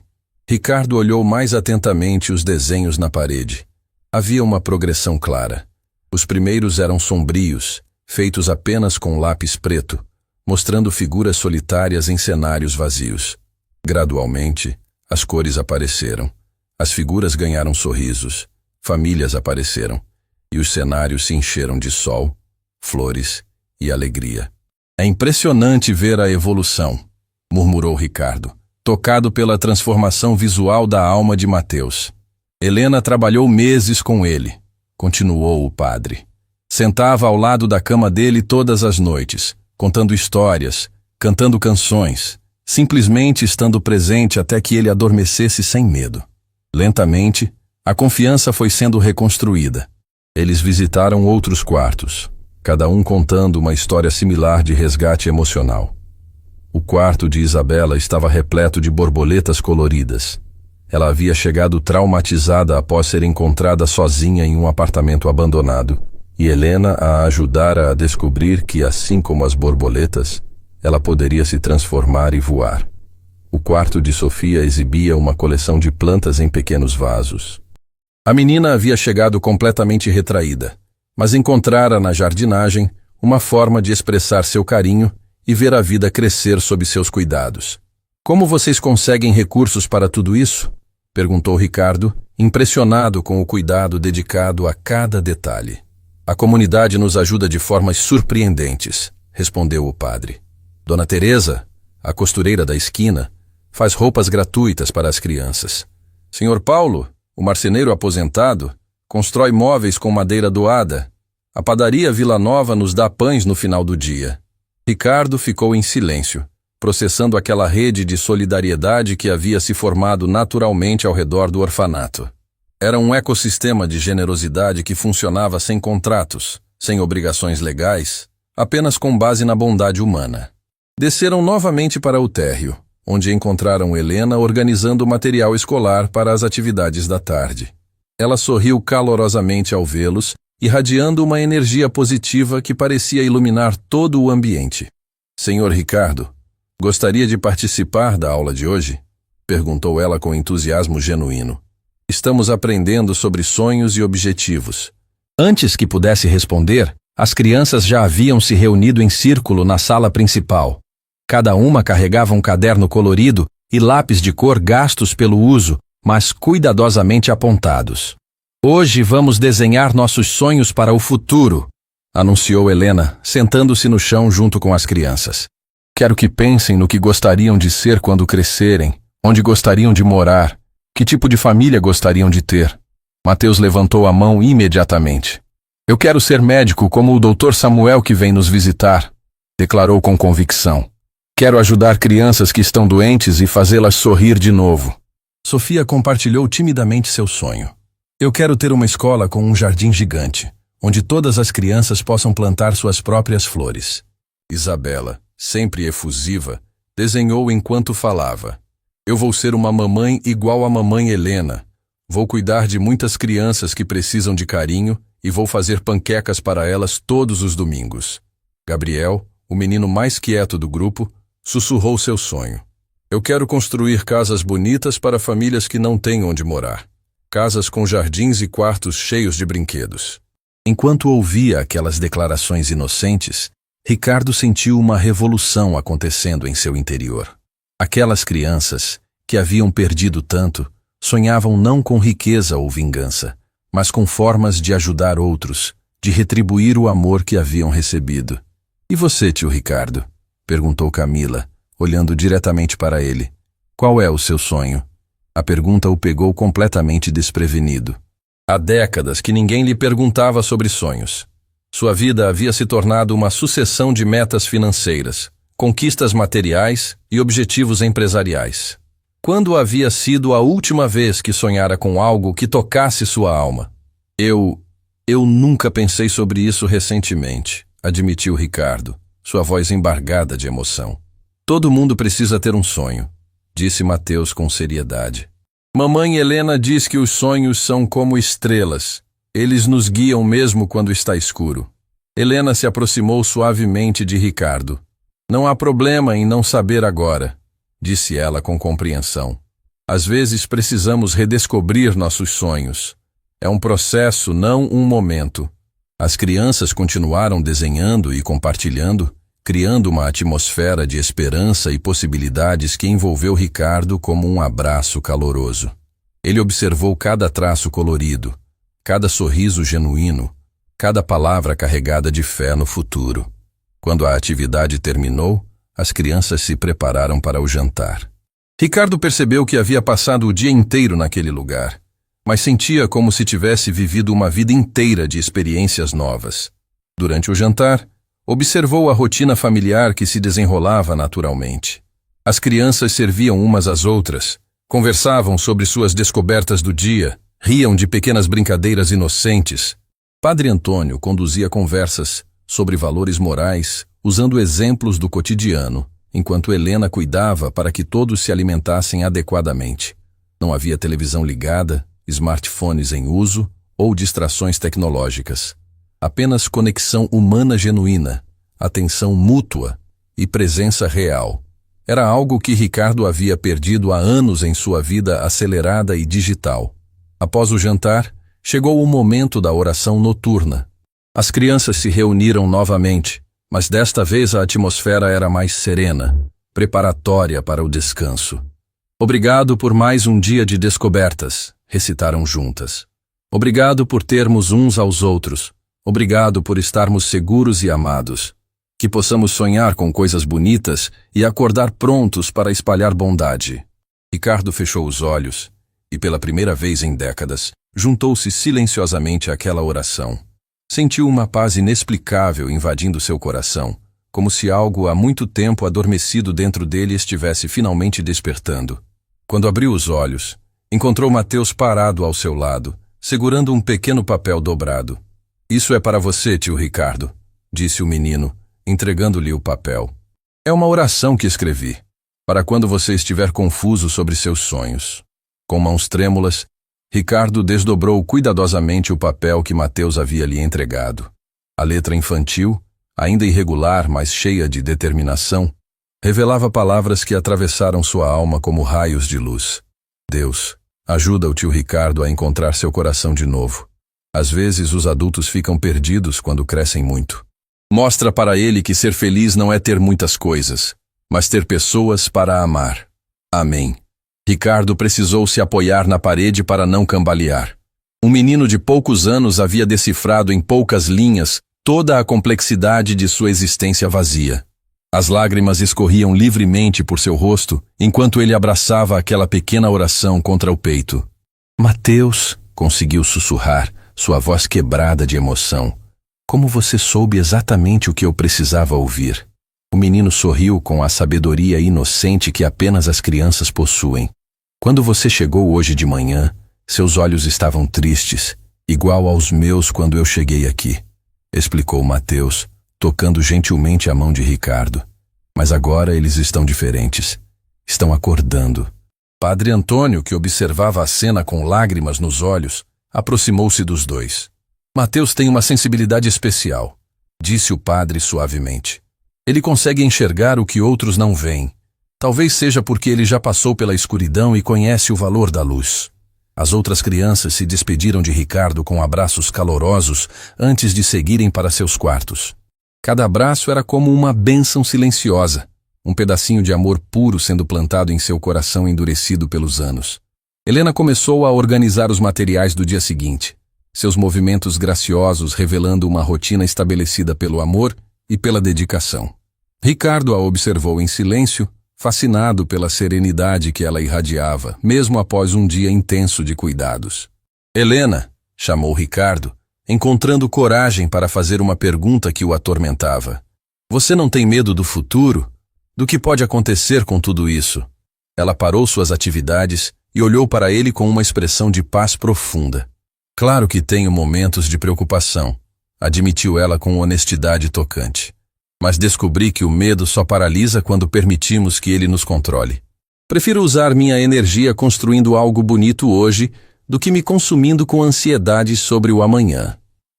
Ricardo olhou mais atentamente os desenhos na parede. Havia uma progressão clara. Os primeiros eram sombrios, feitos apenas com lápis preto, mostrando figuras solitárias em cenários vazios. Gradualmente, as cores apareceram. As figuras ganharam sorrisos, famílias apareceram, e os cenários se encheram de sol, flores e alegria. É impressionante ver a evolução, murmurou Ricardo, tocado pela transformação visual da alma de Mateus. Helena trabalhou meses com ele, continuou o padre. Sentava ao lado da cama dele todas as noites, contando histórias, cantando canções, simplesmente estando presente até que ele adormecesse sem medo. Lentamente, a confiança foi sendo reconstruída. Eles visitaram outros quartos, cada um contando uma história similar de resgate emocional. O quarto de Isabela estava repleto de borboletas coloridas. Ela havia chegado traumatizada após ser encontrada sozinha em um apartamento abandonado, e Helena a ajudara a descobrir que, assim como as borboletas, ela poderia se transformar e voar. O quarto de Sofia exibia uma coleção de plantas em pequenos vasos. A menina havia chegado completamente retraída, mas encontrara na jardinagem uma forma de expressar seu carinho e ver a vida crescer sob seus cuidados. Como vocês conseguem recursos para tudo isso? Perguntou Ricardo, impressionado com o cuidado dedicado a cada detalhe. A comunidade nos ajuda de formas surpreendentes, respondeu o padre. Dona Teresa, a costureira da esquina, faz roupas gratuitas para as crianças. Senhor Paulo, o marceneiro aposentado, constrói móveis com madeira doada. A padaria Vila Nova nos dá pães no final do dia. Ricardo ficou em silêncio, processando aquela rede de solidariedade que havia se formado naturalmente ao redor do orfanato. Era um ecossistema de generosidade que funcionava sem contratos, sem obrigações legais, apenas com base na bondade humana. Desceram novamente para o térreo, onde encontraram Helena organizando material escolar para as atividades da tarde. Ela sorriu calorosamente ao vê-los, irradiando uma energia positiva que parecia iluminar todo o ambiente. Senhor Ricardo, gostaria de participar da aula de hoje? Perguntou ela com entusiasmo genuíno. Estamos aprendendo sobre sonhos e objetivos. Antes que pudesse responder, as crianças já haviam se reunido em círculo na sala principal. Cada uma carregava um caderno colorido e lápis de cor gastos pelo uso, mas cuidadosamente apontados. Hoje vamos desenhar nossos sonhos para o futuro, anunciou Helena, sentando-se no chão junto com as crianças. Quero que pensem no que gostariam de ser quando crescerem, onde gostariam de morar, que tipo de família gostariam de ter. Mateus levantou a mão imediatamente. Eu quero ser médico como o Dr. Samuel que vem nos visitar, declarou com convicção. Quero ajudar crianças que estão doentes e fazê-las sorrir de novo. Sofia compartilhou timidamente seu sonho. Eu quero ter uma escola com um jardim gigante, onde todas as crianças possam plantar suas próprias flores. Isabela, sempre efusiva, desenhou enquanto falava. Eu vou ser uma mamãe igual à mamãe Helena. Vou cuidar de muitas crianças que precisam de carinho e vou fazer panquecas para elas todos os domingos. Gabriel, o menino mais quieto do grupo, sussurrou seu sonho. Eu quero construir casas bonitas para famílias que não têm onde morar. Casas com jardins e quartos cheios de brinquedos. Enquanto ouvia aquelas declarações inocentes, Ricardo sentiu uma revolução acontecendo em seu interior. Aquelas crianças, que haviam perdido tanto, sonhavam não com riqueza ou vingança, mas com formas de ajudar outros, de retribuir o amor que haviam recebido. E você, tio Ricardo? Perguntou Camila, olhando diretamente para ele. Qual é o seu sonho? A pergunta o pegou completamente desprevenido. Há décadas que ninguém lhe perguntava sobre sonhos. Sua vida havia se tornado uma sucessão de metas financeiras, conquistas materiais e objetivos empresariais. Quando havia sido a última vez que sonhara com algo que tocasse sua alma? Eu nunca pensei sobre isso recentemente, admitiu Ricardo, sua voz embargada de emoção. Todo mundo precisa ter um sonho, disse Mateus com seriedade. Mamãe Helena diz que os sonhos são como estrelas. Eles nos guiam mesmo quando está escuro. Helena se aproximou suavemente de Ricardo. Não há problema em não saber agora, disse ela com compreensão. Às vezes precisamos redescobrir nossos sonhos. É um processo, não um momento. As crianças continuaram desenhando e compartilhando, criando uma atmosfera de esperança e possibilidades que envolveu Ricardo como um abraço caloroso. Ele observou cada traço colorido, cada sorriso genuíno, cada palavra carregada de fé no futuro. Quando a atividade terminou, as crianças se prepararam para o jantar. Ricardo percebeu que havia passado o dia inteiro naquele lugar, mas sentia como se tivesse vivido uma vida inteira de experiências novas. Durante o jantar, observou a rotina familiar que se desenrolava naturalmente. As crianças serviam umas às outras, conversavam sobre suas descobertas do dia, riam de pequenas brincadeiras inocentes. Padre Antônio conduzia conversas sobre valores morais, usando exemplos do cotidiano, enquanto Helena cuidava para que todos se alimentassem adequadamente. Não havia televisão ligada, smartphones em uso ou distrações tecnológicas. Apenas conexão humana genuína, atenção mútua e presença real. Era algo que Ricardo havia perdido há anos em sua vida acelerada e digital. Após o jantar, chegou o momento da oração noturna. As crianças se reuniram novamente, mas desta vez a atmosfera era mais serena, preparatória para o descanso. Obrigado por mais um dia de descobertas, recitaram juntas. Obrigado por termos uns aos outros. Obrigado por estarmos seguros e amados. Que possamos sonhar com coisas bonitas e acordar prontos para espalhar bondade. Ricardo fechou os olhos e, pela primeira vez em décadas, juntou-se silenciosamente àquela oração. Sentiu uma paz inexplicável invadindo seu coração, como se algo há muito tempo adormecido dentro dele estivesse finalmente despertando. Quando abriu os olhos, encontrou Mateus parado ao seu lado, segurando um pequeno papel dobrado. Isso é para você, tio Ricardo, disse o menino, entregando-lhe o papel. É uma oração que escrevi, para quando você estiver confuso sobre seus sonhos. Com mãos trêmulas, Ricardo desdobrou cuidadosamente o papel que Mateus havia lhe entregado. A letra infantil, ainda irregular, mas cheia de determinação, revelava palavras que atravessaram sua alma como raios de luz. Deus, ajuda o tio Ricardo a encontrar seu coração de novo. Às vezes os adultos ficam perdidos quando crescem muito. Mostra para ele que ser feliz não é ter muitas coisas, mas ter pessoas para amar. Amém. Ricardo precisou se apoiar na parede para não cambalear. Um menino de poucos anos havia decifrado em poucas linhas toda a complexidade de sua existência vazia. As lágrimas escorriam livremente por seu rosto enquanto ele abraçava aquela pequena oração contra o peito. Mateus, conseguiu sussurrar, sua voz quebrada de emoção. Como você soube exatamente o que eu precisava ouvir? O menino sorriu com a sabedoria inocente que apenas as crianças possuem. Quando você chegou hoje de manhã, seus olhos estavam tristes, igual aos meus quando eu cheguei aqui, explicou Mateus, tocando gentilmente a mão de Ricardo. Mas agora eles estão diferentes. Estão acordando. Padre Antônio, que observava a cena com lágrimas nos olhos, aproximou-se dos dois. Mateus tem uma sensibilidade especial, disse o padre suavemente. Ele consegue enxergar o que outros não veem. Talvez seja porque ele já passou pela escuridão e conhece o valor da luz. As outras crianças se despediram de Ricardo com abraços calorosos antes de seguirem para seus quartos. Cada abraço era como uma bênção silenciosa, um pedacinho de amor puro sendo plantado em seu coração endurecido pelos anos. Helena começou a organizar os materiais do dia seguinte, seus movimentos graciosos revelando uma rotina estabelecida pelo amor e pela dedicação. Ricardo a observou em silêncio, fascinado pela serenidade que ela irradiava, mesmo após um dia intenso de cuidados. Helena, chamou Ricardo, encontrando coragem para fazer uma pergunta que o atormentava. Você não tem medo do futuro? Do que pode acontecer com tudo isso? Ela parou suas atividades e olhou para ele com uma expressão de paz profunda. Claro que tenho momentos de preocupação, admitiu ela com honestidade tocante. Mas descobri que o medo só paralisa quando permitimos que ele nos controle. Prefiro usar minha energia construindo algo bonito hoje do que me consumindo com ansiedade sobre o amanhã.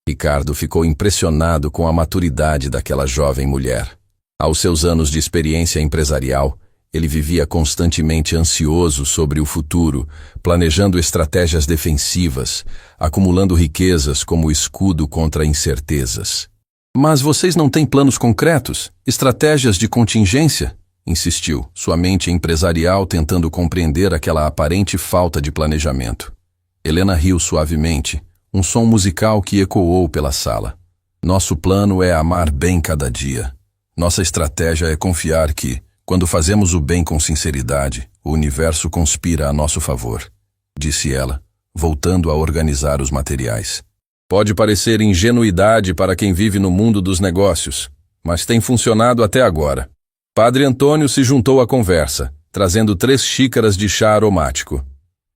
Ricardo ficou impressionado com a maturidade daquela jovem mulher. Aos seus anos de experiência empresarial, ele vivia constantemente ansioso sobre o futuro, planejando estratégias defensivas, acumulando riquezas como escudo contra incertezas. Mas vocês não têm planos concretos? Estratégias de contingência? Insistiu, sua mente empresarial tentando compreender aquela aparente falta de planejamento. Helena riu suavemente, um som musical que ecoou pela sala. Nosso plano é amar bem cada dia. Nossa estratégia é confiar que, quando fazemos o bem com sinceridade, o universo conspira a nosso favor, disse ela, voltando a organizar os materiais. Pode parecer ingenuidade para quem vive no mundo dos negócios, mas tem funcionado até agora. Padre Antônio se juntou à conversa, trazendo 3 xícaras de chá aromático.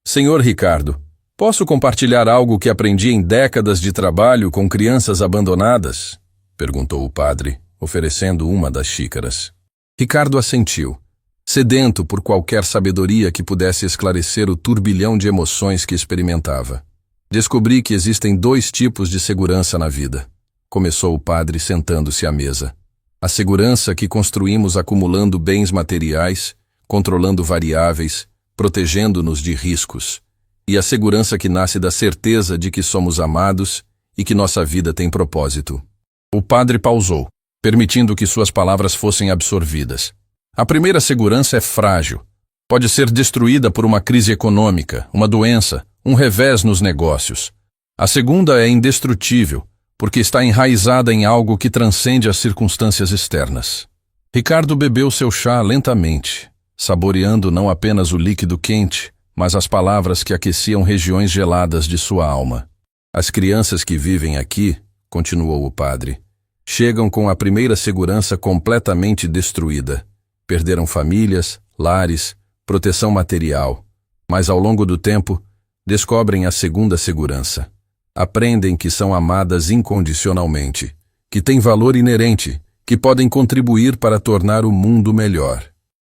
Senhor Ricardo, posso compartilhar algo que aprendi em décadas de trabalho com crianças abandonadas? Perguntou o padre, oferecendo uma das xícaras. Ricardo assentiu, sedento por qualquer sabedoria que pudesse esclarecer o turbilhão de emoções que experimentava. Descobri que existem 2 tipos de segurança na vida: começou o padre sentando-se à mesa. A segurança que construímos acumulando bens materiais, controlando variáveis, protegendo-nos de riscos. E a segurança que nasce da certeza de que somos amados e que nossa vida tem propósito. O padre pausou, permitindo que suas palavras fossem absorvidas. A primeira segurança é frágil. Pode ser destruída por uma crise econômica, uma doença, um revés nos negócios. A segunda é indestrutível, porque está enraizada em algo que transcende as circunstâncias externas. Ricardo bebeu seu chá lentamente, saboreando não apenas o líquido quente, mas as palavras que aqueciam regiões geladas de sua alma. As crianças que vivem aqui, continuou o padre, chegam com a primeira segurança completamente destruída. Perderam famílias, lares, proteção material, mas ao longo do tempo, descobrem a segunda segurança. Aprendem que são amadas incondicionalmente, que têm valor inerente, que podem contribuir para tornar o mundo melhor.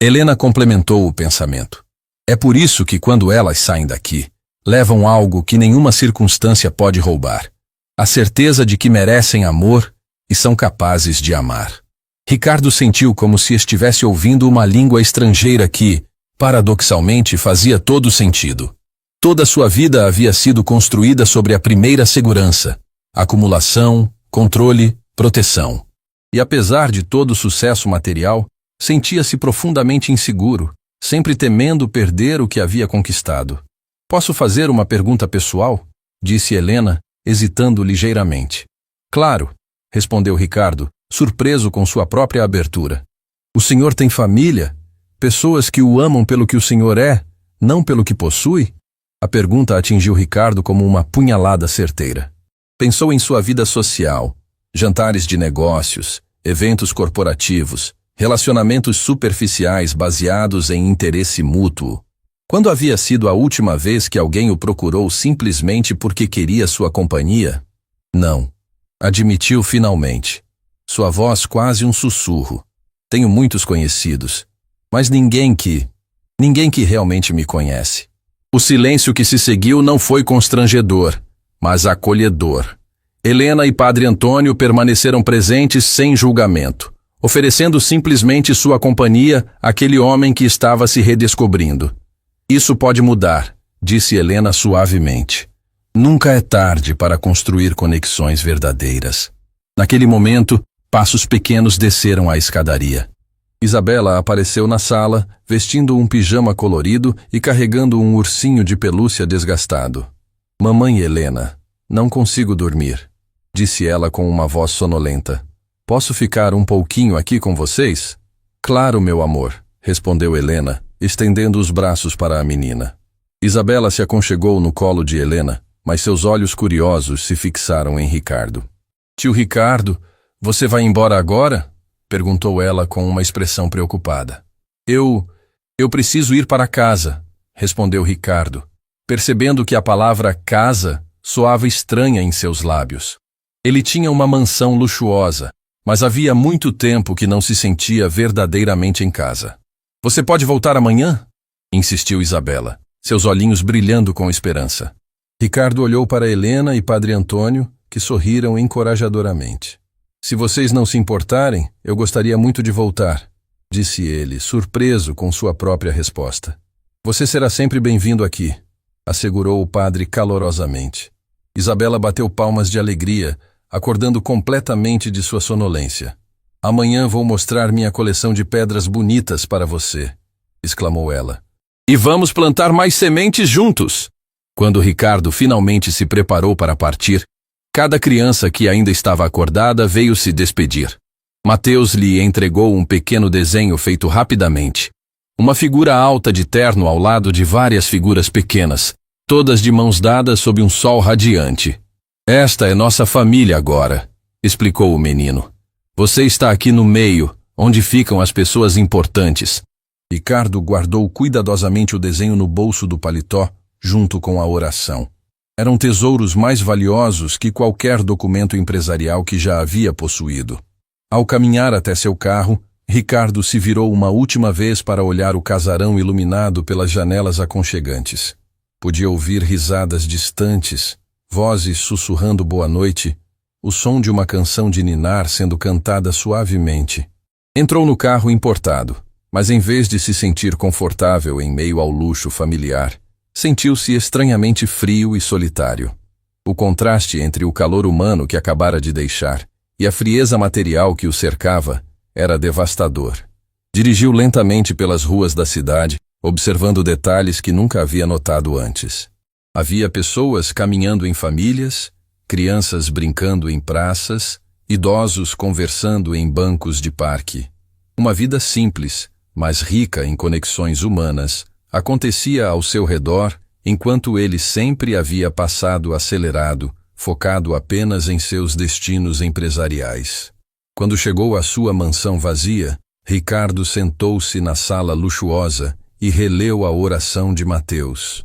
Helena complementou o pensamento. É por isso que quando elas saem daqui, levam algo que nenhuma circunstância pode roubar. A certeza de que merecem amor e são capazes de amar. Ricardo sentiu como se estivesse ouvindo uma língua estrangeira que, paradoxalmente, fazia todo sentido. Toda sua vida havia sido construída sobre a primeira segurança: acumulação, controle, proteção. E apesar de todo o sucesso material, sentia-se profundamente inseguro, sempre temendo perder o que havia conquistado. Posso fazer uma pergunta pessoal? Disse Helena, hesitando ligeiramente. Claro, respondeu Ricardo, surpreso com sua própria abertura. O senhor tem família? Pessoas que o amam pelo que o senhor é, não pelo que possui? A pergunta atingiu Ricardo como uma punhalada certeira. Pensou em sua vida social, jantares de negócios, eventos corporativos, relacionamentos superficiais baseados em interesse mútuo. Quando havia sido a última vez que alguém o procurou simplesmente porque queria sua companhia? Não. Admitiu finalmente. Sua voz quase um sussurro. Tenho muitos conhecidos, mas ninguém que realmente me conhece. O silêncio que se seguiu não foi constrangedor, mas acolhedor. Helena e Padre Antônio permaneceram presentes sem julgamento, oferecendo simplesmente sua companhia àquele homem que estava se redescobrindo. Isso pode mudar, disse Helena suavemente. Nunca é tarde para construir conexões verdadeiras. Naquele momento, passos pequenos desceram a escadaria. Isabela apareceu na sala, vestindo um pijama colorido e carregando um ursinho de pelúcia desgastado. Mamãe Helena, não consigo dormir, disse ela com uma voz sonolenta. Posso ficar um pouquinho aqui com vocês? Claro, meu amor, respondeu Helena, estendendo os braços para a menina. Isabela se aconchegou no colo de Helena, mas seus olhos curiosos se fixaram em Ricardo. Tio Ricardo, você vai embora agora? Perguntou ela com uma expressão preocupada. Eu preciso ir para casa, respondeu Ricardo, percebendo que a palavra casa soava estranha em seus lábios. Ele tinha uma mansão luxuosa, mas havia muito tempo que não se sentia verdadeiramente em casa. Você pode voltar amanhã? Insistiu Isabela, seus olhinhos brilhando com esperança. Ricardo olhou para Helena e Padre Antônio, que sorriram encorajadoramente. Se vocês não se importarem, eu gostaria muito de voltar, disse ele, surpreso com sua própria resposta. Você será sempre bem-vindo aqui, assegurou o padre calorosamente. Isabela bateu palmas de alegria, acordando completamente de sua sonolência. Amanhã vou mostrar minha coleção de pedras bonitas para você, exclamou ela. E vamos plantar mais sementes juntos! Quando Ricardo finalmente se preparou para partir, cada criança que ainda estava acordada veio se despedir. Mateus lhe entregou um pequeno desenho feito rapidamente. Uma figura alta de terno ao lado de várias figuras pequenas, todas de mãos dadas sob um sol radiante. Esta é nossa família agora, explicou o menino. Você está aqui no meio, onde ficam as pessoas importantes. Ricardo guardou cuidadosamente o desenho no bolso do paletó, junto com a oração. Eram tesouros mais valiosos que qualquer documento empresarial que já havia possuído. Ao caminhar até seu carro, Ricardo se virou uma última vez para olhar o casarão iluminado pelas janelas aconchegantes. Podia ouvir risadas distantes, vozes sussurrando boa noite, o som de uma canção de ninar sendo cantada suavemente. Entrou no carro importado, mas em vez de se sentir confortável em meio ao luxo familiar, sentiu-se estranhamente frio e solitário. O contraste entre o calor humano que acabara de deixar e a frieza material que o cercava era devastador. Dirigiu lentamente pelas ruas da cidade, observando detalhes que nunca havia notado antes. Havia pessoas caminhando em famílias, crianças brincando em praças, idosos conversando em bancos de parque. Uma vida simples, mas rica em conexões humanas, acontecia ao seu redor, enquanto ele sempre havia passado acelerado, focado apenas em seus destinos empresariais. Quando chegou à sua mansão vazia, Ricardo sentou-se na sala luxuosa e releu a oração de Mateus.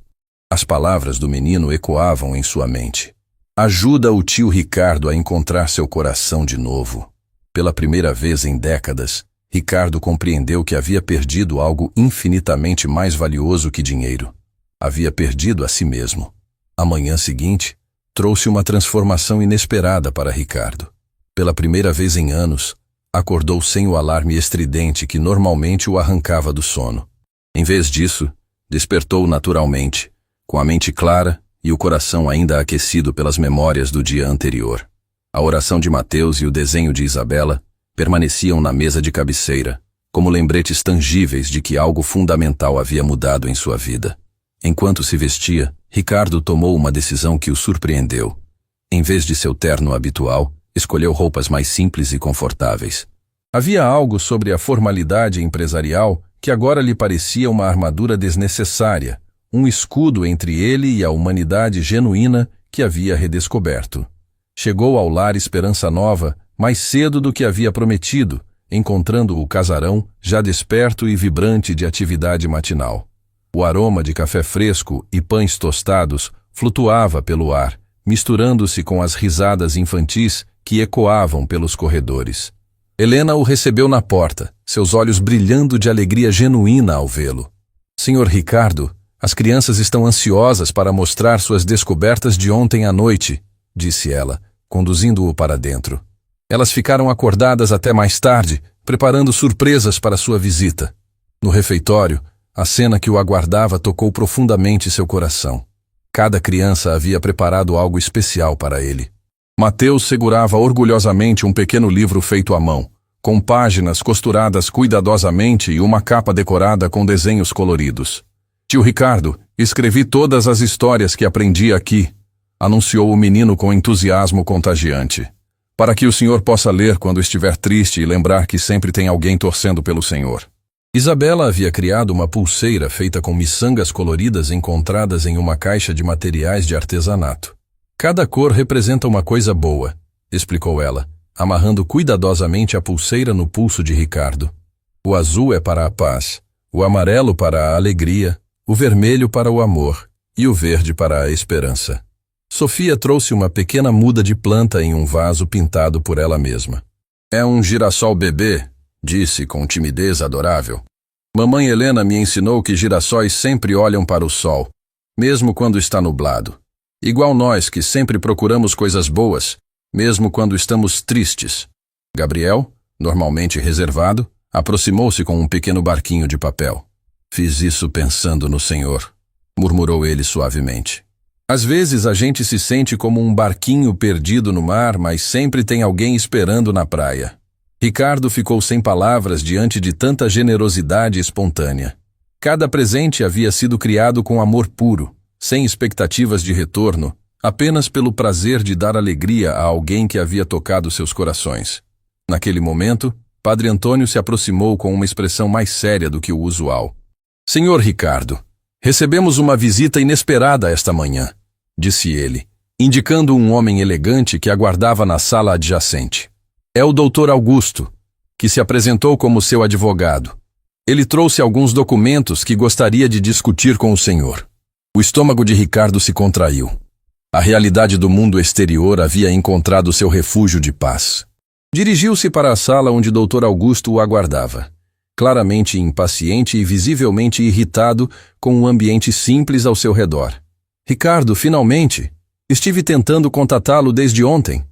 As palavras do menino ecoavam em sua mente. Ajuda o tio Ricardo a encontrar seu coração de novo. Pela primeira vez em décadas, Ricardo compreendeu que havia perdido algo infinitamente mais valioso que dinheiro. Havia perdido a si mesmo. A manhã seguinte, trouxe uma transformação inesperada para Ricardo. Pela primeira vez em anos, acordou sem o alarme estridente que normalmente o arrancava do sono. Em vez disso, despertou naturalmente, com a mente clara e o coração ainda aquecido pelas memórias do dia anterior. A oração de Mateus e o desenho de Isabela permaneciam na mesa de cabeceira, como lembretes tangíveis de que algo fundamental havia mudado em sua vida. Enquanto se vestia, Ricardo tomou uma decisão que o surpreendeu. Em vez de seu terno habitual, escolheu roupas mais simples e confortáveis. Havia algo sobre a formalidade empresarial que agora lhe parecia uma armadura desnecessária, um escudo entre ele e a humanidade genuína que havia redescoberto. Chegou ao lar Esperança Nova mais cedo do que havia prometido, encontrando o casarão já desperto e vibrante de atividade matinal. O aroma de café fresco e pães tostados flutuava pelo ar, misturando-se com as risadas infantis que ecoavam pelos corredores. Helena o recebeu na porta, seus olhos brilhando de alegria genuína ao vê-lo. Senhor Ricardo, as crianças estão ansiosas para mostrar suas descobertas de ontem à noite, disse ela, conduzindo-o para dentro. Elas ficaram acordadas até mais tarde, preparando surpresas para sua visita. No refeitório, a cena que o aguardava tocou profundamente seu coração. Cada criança havia preparado algo especial para ele. Mateus segurava orgulhosamente um pequeno livro feito à mão, com páginas costuradas cuidadosamente e uma capa decorada com desenhos coloridos. Tio Ricardo, escrevi todas as histórias que aprendi aqui, anunciou o menino com entusiasmo contagiante. Para que o senhor possa ler quando estiver triste e lembrar que sempre tem alguém torcendo pelo senhor. Isabela havia criado uma pulseira feita com miçangas coloridas encontradas em uma caixa de materiais de artesanato. Cada cor representa uma coisa boa, explicou ela, amarrando cuidadosamente a pulseira no pulso de Ricardo. O azul é para a paz, o amarelo para a alegria, o vermelho para o amor e o verde para a esperança. Sofia trouxe uma pequena muda de planta em um vaso pintado por ela mesma. É um girassol bebê, disse com timidez adorável. Mamãe Helena me ensinou que girassóis sempre olham para o sol, mesmo quando está nublado. Igual nós que sempre procuramos coisas boas, mesmo quando estamos tristes. Gabriel, normalmente reservado, aproximou-se com um pequeno barquinho de papel. Fiz isso pensando no Senhor, murmurou ele suavemente. Às vezes a gente se sente como um barquinho perdido no mar, mas sempre tem alguém esperando na praia. Ricardo ficou sem palavras diante de tanta generosidade espontânea. Cada presente havia sido criado com amor puro, sem expectativas de retorno, apenas pelo prazer de dar alegria a alguém que havia tocado seus corações. Naquele momento, Padre Antônio se aproximou com uma expressão mais séria do que o usual. Senhor Ricardo, recebemos uma visita inesperada esta manhã, disse ele, indicando um homem elegante que aguardava na sala adjacente. É o Dr. Augusto, que se apresentou como seu advogado. Ele trouxe alguns documentos que gostaria de discutir com o senhor. O estômago de Ricardo se contraiu. A realidade do mundo exterior havia encontrado seu refúgio de paz. Dirigiu-se para a sala onde Dr. Augusto o aguardava, claramente impaciente e visivelmente irritado com um ambiente simples ao seu redor. Ricardo, finalmente! Estive tentando contatá-lo desde ontem.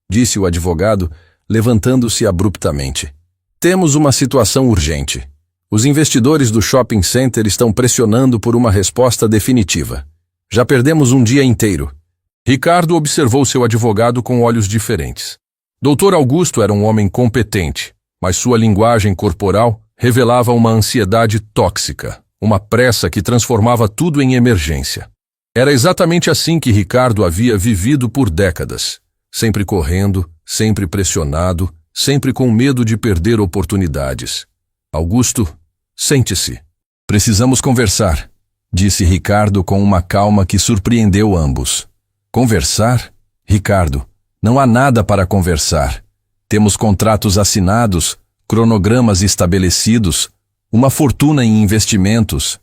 disse o advogado, levantando-se abruptamente. Temos uma situação urgente. Os investidores do shopping center estão pressionando por uma resposta definitiva. Já perdemos um dia inteiro. Ricardo observou seu advogado com olhos diferentes. Dr. Augusto era um homem competente, mas sua linguagem corporal revelava uma ansiedade tóxica, uma pressa que transformava tudo em emergência. Era exatamente assim que Ricardo havia vivido por décadas, sempre correndo, sempre pressionado, sempre com medo de perder oportunidades. Augusto, sente-se. Precisamos conversar, disse Ricardo com uma calma que surpreendeu ambos. Conversar? Ricardo, não há nada para conversar. Temos contratos assinados, cronogramas estabelecidos, uma fortuna em investimentos.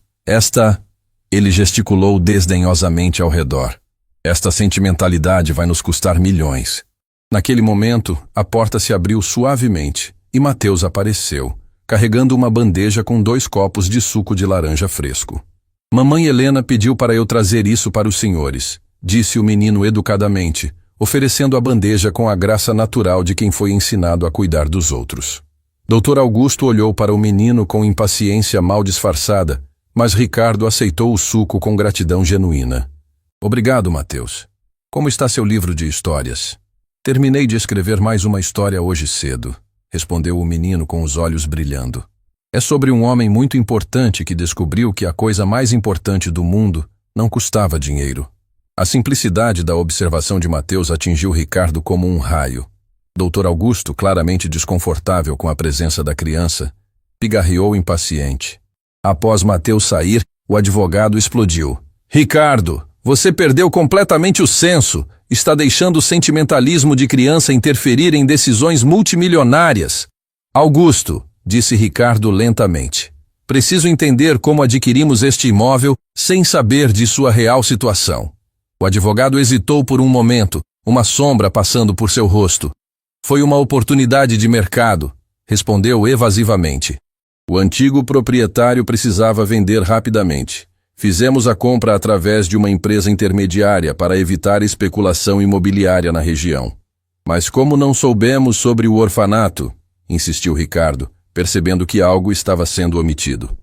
Ele gesticulou desdenhosamente ao redor. Esta sentimentalidade vai nos custar milhões. Naquele momento, a porta se abriu suavemente e Mateus apareceu, carregando uma bandeja com 2 copos de suco de laranja fresco. Mamãe Helena pediu para eu trazer isso para os senhores, disse o menino educadamente, oferecendo a bandeja com a graça natural de quem foi ensinado a cuidar dos outros. Dr. Augusto olhou para o menino com impaciência mal disfarçada, mas Ricardo aceitou o suco com gratidão genuína. Obrigado, Mateus. Como está seu livro de histórias? Terminei de escrever mais uma história hoje cedo, respondeu o menino com os olhos brilhando. É sobre um homem muito importante que descobriu que a coisa mais importante do mundo não custava dinheiro. A simplicidade da observação de Mateus atingiu Ricardo como um raio. Dr. Augusto, claramente desconfortável com a presença da criança, pigarreou impaciente. Após Mateus sair, o advogado explodiu. Ricardo, você perdeu completamente o senso. Está deixando o sentimentalismo de criança interferir em decisões multimilionárias. Augusto, disse Ricardo lentamente, preciso entender como adquirimos este imóvel sem saber de sua real situação. O advogado hesitou por um momento, uma sombra passando por seu rosto. Foi uma oportunidade de mercado, respondeu evasivamente. O antigo proprietário precisava vender rapidamente. Fizemos a compra através de uma empresa intermediária para evitar especulação imobiliária na região. Mas como não soubemos sobre o orfanato, insistiu Ricardo, percebendo que algo estava sendo omitido.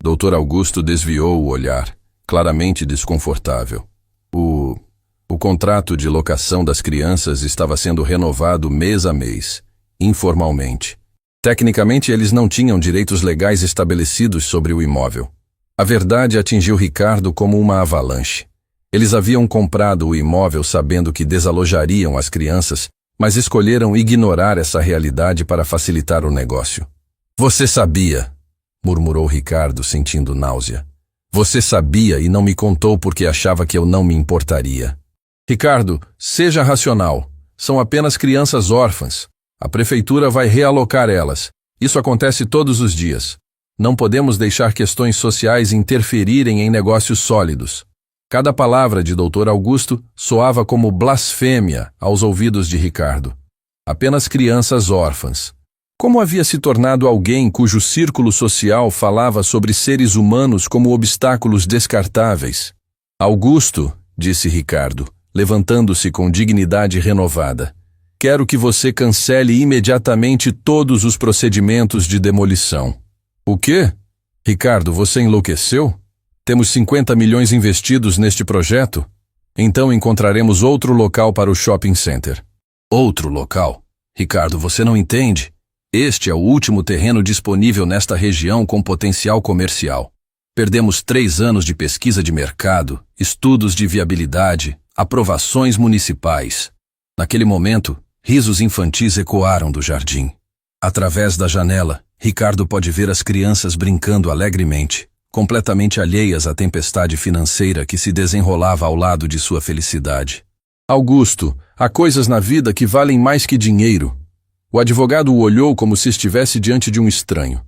Dr. Augusto desviou o olhar, claramente desconfortável. O contrato de locação das crianças estava sendo renovado mês a mês, informalmente. Tecnicamente, eles não tinham direitos legais estabelecidos sobre o imóvel. A verdade atingiu Ricardo como uma avalanche. Eles haviam comprado o imóvel sabendo que desalojariam as crianças, mas escolheram ignorar essa realidade para facilitar o negócio. Você sabia, murmurou Ricardo, sentindo náusea. Você sabia e não me contou porque achava que eu não me importaria. Ricardo, seja racional. São apenas crianças órfãs. A prefeitura vai realocar elas. Isso acontece todos os dias. Não podemos deixar questões sociais interferirem em negócios sólidos. Cada palavra de Dr. Augusto soava como blasfêmia aos ouvidos de Ricardo. Apenas crianças órfãs. Como havia se tornado alguém cujo círculo social falava sobre seres humanos como obstáculos descartáveis? Augusto, disse Ricardo, levantando-se com dignidade renovada. Quero que você cancele imediatamente todos os procedimentos de demolição. O quê? Ricardo, você enlouqueceu? Temos 50 milhões investidos neste projeto? Então encontraremos outro local para o shopping center. Outro local? Ricardo, você não entende? Este é o último terreno disponível nesta região com potencial comercial. Perdemos 3 anos de pesquisa de mercado, estudos de viabilidade, aprovações municipais. Naquele momento, risos infantis ecoaram do jardim. Através da janela, Ricardo pode ver as crianças brincando alegremente, completamente alheias à tempestade financeira que se desenrolava ao lado de sua felicidade. Augusto, há coisas na vida que valem mais que dinheiro. O advogado o olhou como se estivesse diante de um estranho.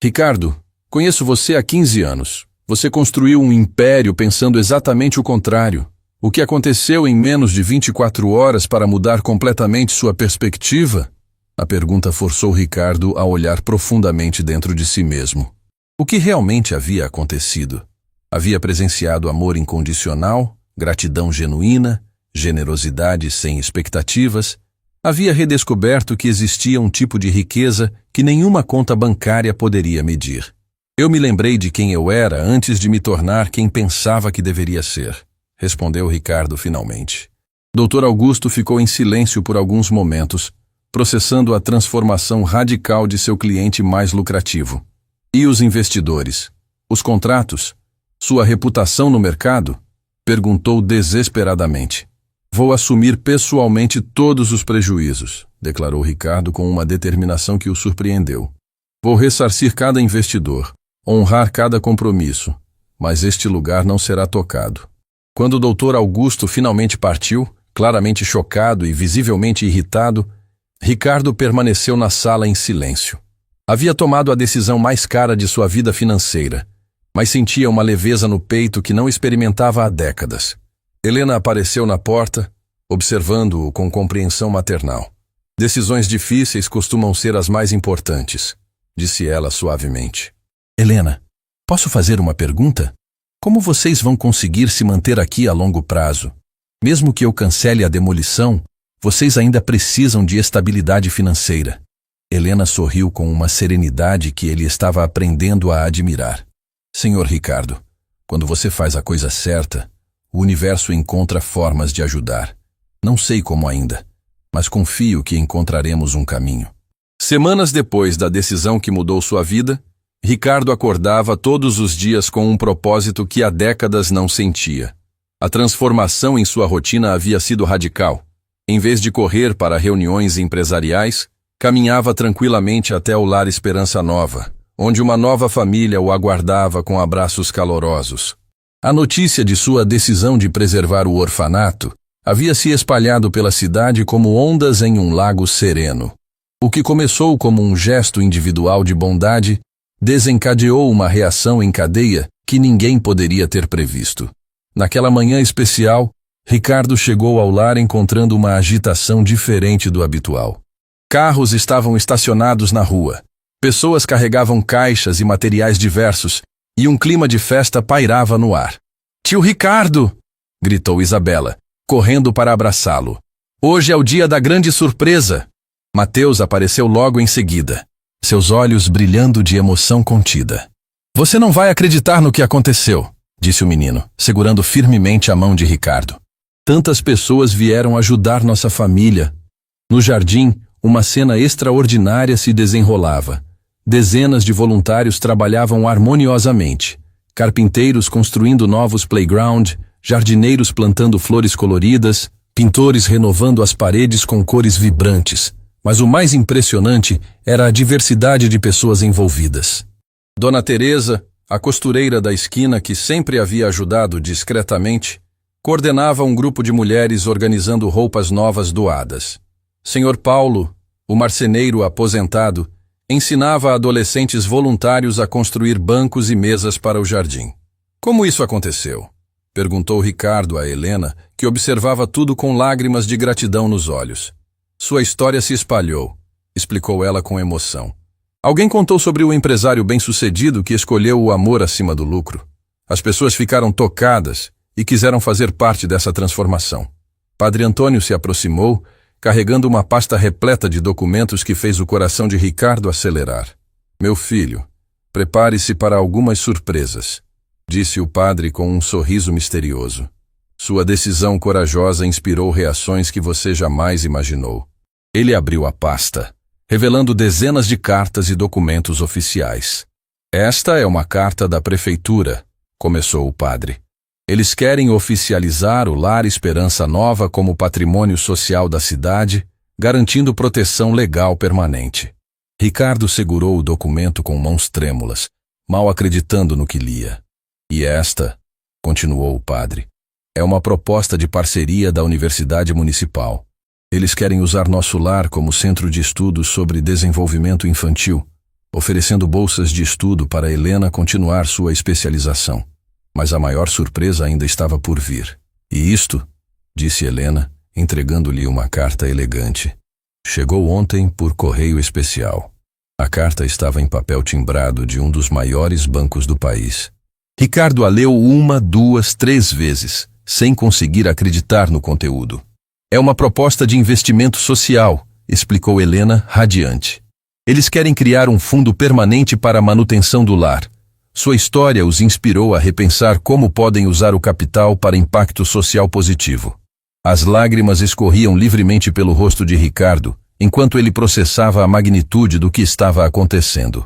Ricardo, conheço você há 15 anos. Você construiu um império pensando exatamente o contrário. O que aconteceu em menos de 24 horas para mudar completamente sua perspectiva? A pergunta forçou Ricardo a olhar profundamente dentro de si mesmo. O que realmente havia acontecido? Havia presenciado amor incondicional, gratidão genuína, generosidade sem expectativas. Havia redescoberto que existia um tipo de riqueza que nenhuma conta bancária poderia medir. Eu me lembrei de quem eu era antes de me tornar quem pensava que deveria ser, respondeu Ricardo finalmente. Dr. Augusto ficou em silêncio por alguns momentos, processando a transformação radical de seu cliente mais lucrativo. E os investidores? Os contratos? Sua reputação no mercado? Perguntou desesperadamente. Vou assumir pessoalmente todos os prejuízos, declarou Ricardo com uma determinação que o surpreendeu. Vou ressarcir cada investidor, honrar cada compromisso, mas este lugar não será tocado. Quando o Dr. Augusto finalmente partiu, claramente chocado e visivelmente irritado, Ricardo permaneceu na sala em silêncio. Havia tomado a decisão mais cara de sua vida financeira, mas sentia uma leveza no peito que não experimentava há décadas. Helena apareceu na porta, observando-o com compreensão maternal. Decisões difíceis costumam ser as mais importantes, disse ela suavemente. Helena, posso fazer uma pergunta? Como vocês vão conseguir se manter aqui a longo prazo? Mesmo que eu cancele a demolição, vocês ainda precisam de estabilidade financeira. Helena sorriu com uma serenidade que ele estava aprendendo a admirar. Senhor Ricardo, quando você faz a coisa certa, o universo encontra formas de ajudar. Não sei como ainda, mas confio que encontraremos um caminho. Semanas depois da decisão que mudou sua vida, Ricardo acordava todos os dias com um propósito que há décadas não sentia. A transformação em sua rotina havia sido radical. Em vez de correr para reuniões empresariais, caminhava tranquilamente até o Lar Esperança Nova, onde uma nova família o aguardava com abraços calorosos. A notícia de sua decisão de preservar o orfanato havia se espalhado pela cidade como ondas em um lago sereno. O que começou como um gesto individual de bondade desencadeou uma reação em cadeia que ninguém poderia ter previsto. Naquela manhã especial, Ricardo chegou ao lar encontrando uma agitação diferente do habitual. Carros estavam estacionados na rua. Pessoas carregavam caixas e materiais diversos, e um clima de festa pairava no ar. Tio Ricardo! Gritou Isabela, correndo para abraçá-lo. Hoje é o dia da grande surpresa! Mateus apareceu logo em seguida, seus olhos brilhando de emoção contida. Você não vai acreditar no que aconteceu, disse o menino, segurando firmemente a mão de Ricardo. Tantas pessoas vieram ajudar nossa família. No jardim, uma cena extraordinária se desenrolava. Dezenas de voluntários trabalhavam harmoniosamente. Carpinteiros construindo novos playground, jardineiros plantando flores coloridas, pintores renovando as paredes com cores vibrantes. Mas o mais impressionante era a diversidade de pessoas envolvidas. Dona Teresa, a costureira da esquina que sempre havia ajudado discretamente, coordenava um grupo de mulheres organizando roupas novas doadas. Senhor Paulo, o marceneiro aposentado, ensinava adolescentes voluntários a construir bancos e mesas para o jardim. Como isso aconteceu? Perguntou Ricardo a Helena, que observava tudo com lágrimas de gratidão nos olhos. Sua história se espalhou, explicou ela com emoção. Alguém contou sobre o empresário bem-sucedido que escolheu o amor acima do lucro. As pessoas ficaram tocadas e quiseram fazer parte dessa transformação. Padre Antônio se aproximou, carregando uma pasta repleta de documentos que fez o coração de Ricardo acelerar. Meu filho, prepare-se para algumas surpresas, disse o padre com um sorriso misterioso. Sua decisão corajosa inspirou reações que você jamais imaginou. Ele abriu a pasta, revelando dezenas de cartas e documentos oficiais. Esta é uma carta da prefeitura, começou o padre. Eles querem oficializar o Lar Esperança Nova como patrimônio social da cidade, garantindo proteção legal permanente. Ricardo segurou o documento com mãos trêmulas, mal acreditando no que lia. E esta, continuou o padre, é uma proposta de parceria da Universidade Municipal. Eles querem usar nosso lar como centro de estudos sobre desenvolvimento infantil, oferecendo bolsas de estudo para Helena continuar sua especialização. Mas a maior surpresa ainda estava por vir. E isto, disse Helena, entregando-lhe uma carta elegante. Chegou ontem por correio especial. A carta estava em papel timbrado de um dos maiores bancos do país. Ricardo a leu 1, 2, 3 vezes, sem conseguir acreditar no conteúdo. É uma proposta de investimento social, explicou Helena, radiante. Eles querem criar um fundo permanente para a manutenção do lar. Sua história os inspirou a repensar como podem usar o capital para impacto social positivo. As lágrimas escorriam livremente pelo rosto de Ricardo, enquanto ele processava a magnitude do que estava acontecendo.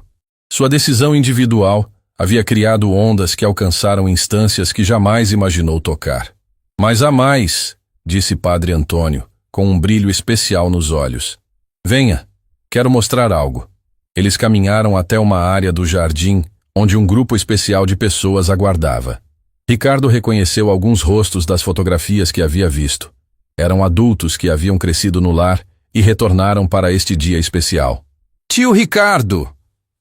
Sua decisão individual havia criado ondas que alcançaram instâncias que jamais imaginou tocar. Mas há mais, disse Padre Antônio, com um brilho especial nos olhos. Venha, quero mostrar algo. Eles caminharam até uma área do jardim, onde um grupo especial de pessoas aguardava. Ricardo reconheceu alguns rostos das fotografias que havia visto. Eram adultos que haviam crescido no lar e retornaram para este dia especial. Tio Ricardo!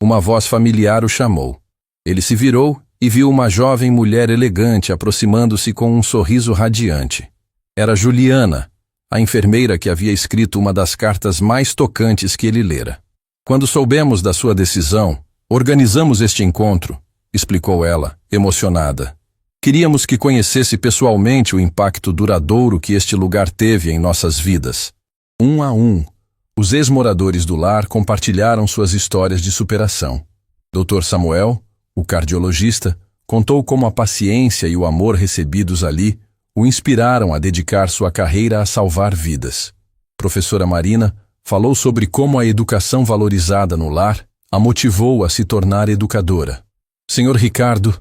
Uma voz familiar o chamou. Ele se virou e viu uma jovem mulher elegante aproximando-se com um sorriso radiante. Era Juliana, a enfermeira que havia escrito uma das cartas mais tocantes que ele lera. Quando soubemos da sua decisão, organizamos este encontro, explicou ela, emocionada. Queríamos que conhecesse pessoalmente o impacto duradouro que este lugar teve em nossas vidas. Um a um, os ex-moradores do lar compartilharam suas histórias de superação. Dr. Samuel, o cardiologista, contou como a paciência e o amor recebidos ali o inspiraram a dedicar sua carreira a salvar vidas. Professora Marina falou sobre como a educação valorizada no lar a motivou a se tornar educadora. Senhor Ricardo,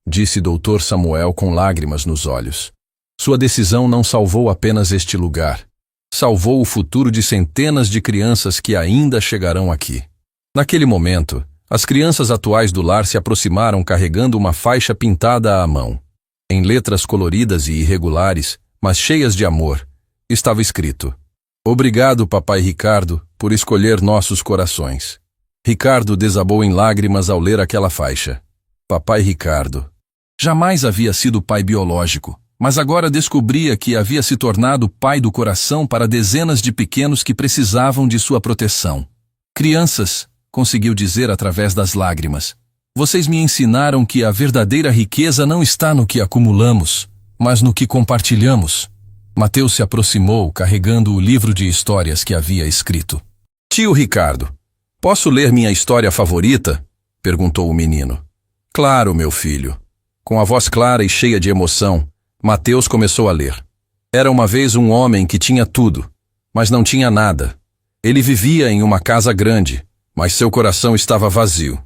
disse Dr. Samuel com lágrimas nos olhos, sua decisão não salvou apenas este lugar. Salvou o futuro de centenas de crianças que ainda chegarão aqui. Naquele momento, as crianças atuais do lar se aproximaram carregando uma faixa pintada à mão. Em letras coloridas e irregulares, mas cheias de amor, estava escrito: Obrigado, Papai Ricardo, por escolher nossos corações. Ricardo desabou em lágrimas ao ler aquela faixa. Papai Ricardo. Jamais havia sido pai biológico, mas agora descobria que havia se tornado pai do coração para dezenas de pequenos que precisavam de sua proteção. Crianças, conseguiu dizer através das lágrimas, vocês me ensinaram que a verdadeira riqueza não está no que acumulamos, mas no que compartilhamos. Mateus se aproximou, carregando o livro de histórias que havia escrito. Tio Ricardo, posso ler minha história favorita? Perguntou o menino. Claro, meu filho. Com a voz clara e cheia de emoção, Mateus começou a ler. Era uma vez um homem que tinha tudo, mas não tinha nada. Ele vivia em uma casa grande, mas seu coração estava vazio.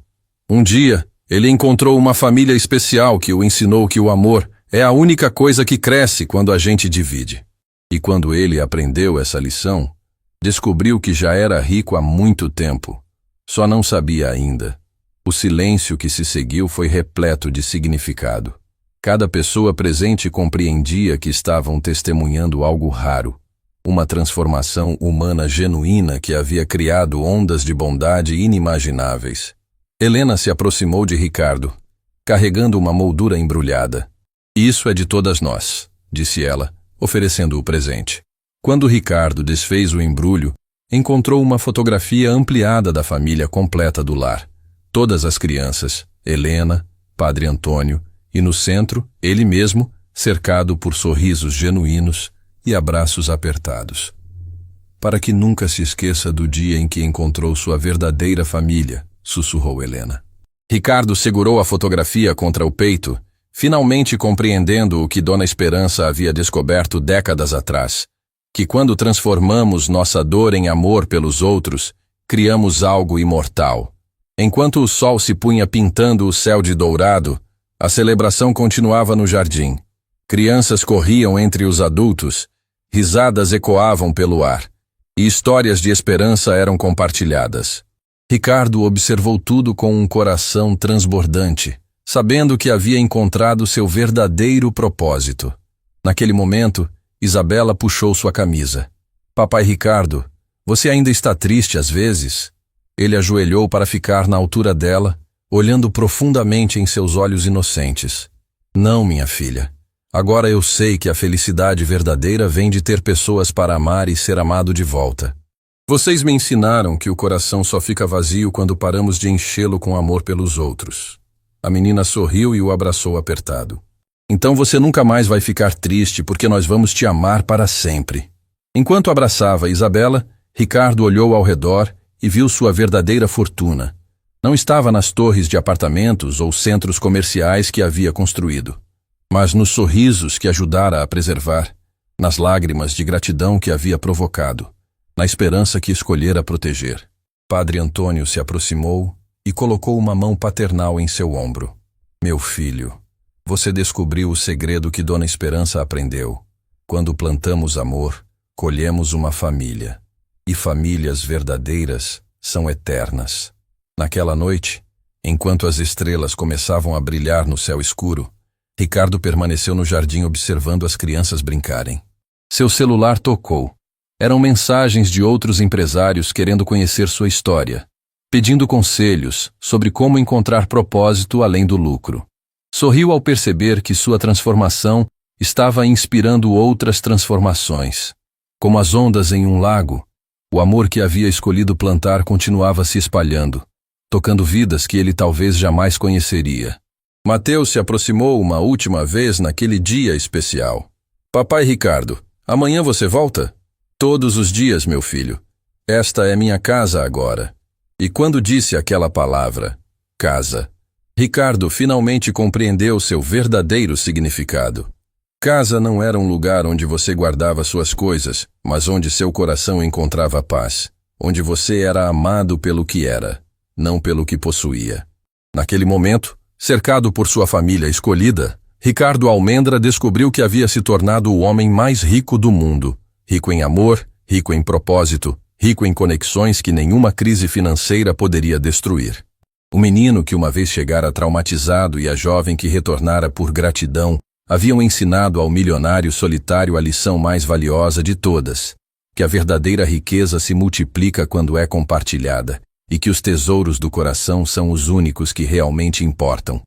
Um dia, ele encontrou uma família especial que o ensinou que o amor é a única coisa que cresce quando a gente divide. E quando ele aprendeu essa lição, descobriu que já era rico há muito tempo. Só não sabia ainda. O silêncio que se seguiu foi repleto de significado. Cada pessoa presente compreendia que estavam testemunhando algo raro, uma transformação humana genuína que havia criado ondas de bondade inimagináveis. Helena se aproximou de Ricardo, carregando uma moldura embrulhada. Isso é de todas nós, disse ela, oferecendo o presente. Quando Ricardo desfez o embrulho, encontrou uma fotografia ampliada da família completa do lar. Todas as crianças, Helena, Padre Antônio, e no centro, ele mesmo, cercado por sorrisos genuínos e abraços apertados. Para que nunca se esqueça do dia em que encontrou sua verdadeira família, sussurrou Helena. Ricardo segurou a fotografia contra o peito, finalmente compreendendo o que Dona Esperança havia descoberto décadas atrás, que quando transformamos nossa dor em amor pelos outros, criamos algo imortal. Enquanto o sol se punha pintando o céu de dourado, a celebração continuava no jardim. Crianças corriam entre os adultos, risadas ecoavam pelo ar, e histórias de esperança eram compartilhadas. Ricardo observou tudo com um coração transbordante, sabendo que havia encontrado seu verdadeiro propósito. Naquele momento, Isabela puxou sua camisa. Papai Ricardo, você ainda está triste às vezes? Ele ajoelhou para ficar na altura dela, olhando profundamente em seus olhos inocentes. Não, minha filha. Agora eu sei que a felicidade verdadeira vem de ter pessoas para amar e ser amado de volta. Vocês me ensinaram que o coração só fica vazio quando paramos de enchê-lo com amor pelos outros. A menina sorriu e o abraçou apertado. Então você nunca mais vai ficar triste porque nós vamos te amar para sempre. Enquanto abraçava Isabela, Ricardo olhou ao redor e viu sua verdadeira fortuna. Não estava nas torres de apartamentos ou centros comerciais que havia construído, mas nos sorrisos que ajudara a preservar, nas lágrimas de gratidão que havia provocado, na esperança que escolhera proteger. Padre Antônio se aproximou e colocou uma mão paternal em seu ombro. Meu filho, você descobriu o segredo que Dona Esperança aprendeu. Quando plantamos amor, colhemos uma família. E famílias verdadeiras são eternas. Naquela noite, enquanto as estrelas começavam a brilhar no céu escuro, Ricardo permaneceu no jardim observando as crianças brincarem. Seu celular tocou. Eram mensagens de outros empresários querendo conhecer sua história, pedindo conselhos sobre como encontrar propósito além do lucro. Sorriu ao perceber que sua transformação estava inspirando outras transformações. Como as ondas em um lago, o amor que havia escolhido plantar continuava se espalhando, tocando vidas que ele talvez jamais conheceria. Mateus se aproximou uma última vez naquele dia especial. Papai Ricardo, amanhã você volta? Todos os dias, meu filho. Esta é minha casa agora. E quando disse aquela palavra, casa, Ricardo finalmente compreendeu seu verdadeiro significado. Casa não era um lugar onde você guardava suas coisas, mas onde seu coração encontrava paz, onde você era amado pelo que era, não pelo que possuía. Naquele momento, cercado por sua família escolhida, Ricardo Almendra descobriu que havia se tornado o homem mais rico do mundo. Rico em amor, rico em propósito, rico em conexões que nenhuma crise financeira poderia destruir. O menino que uma vez chegara traumatizado e a jovem que retornara por gratidão haviam ensinado ao milionário solitário a lição mais valiosa de todas, que a verdadeira riqueza se multiplica quando é compartilhada, e que os tesouros do coração são os únicos que realmente importam.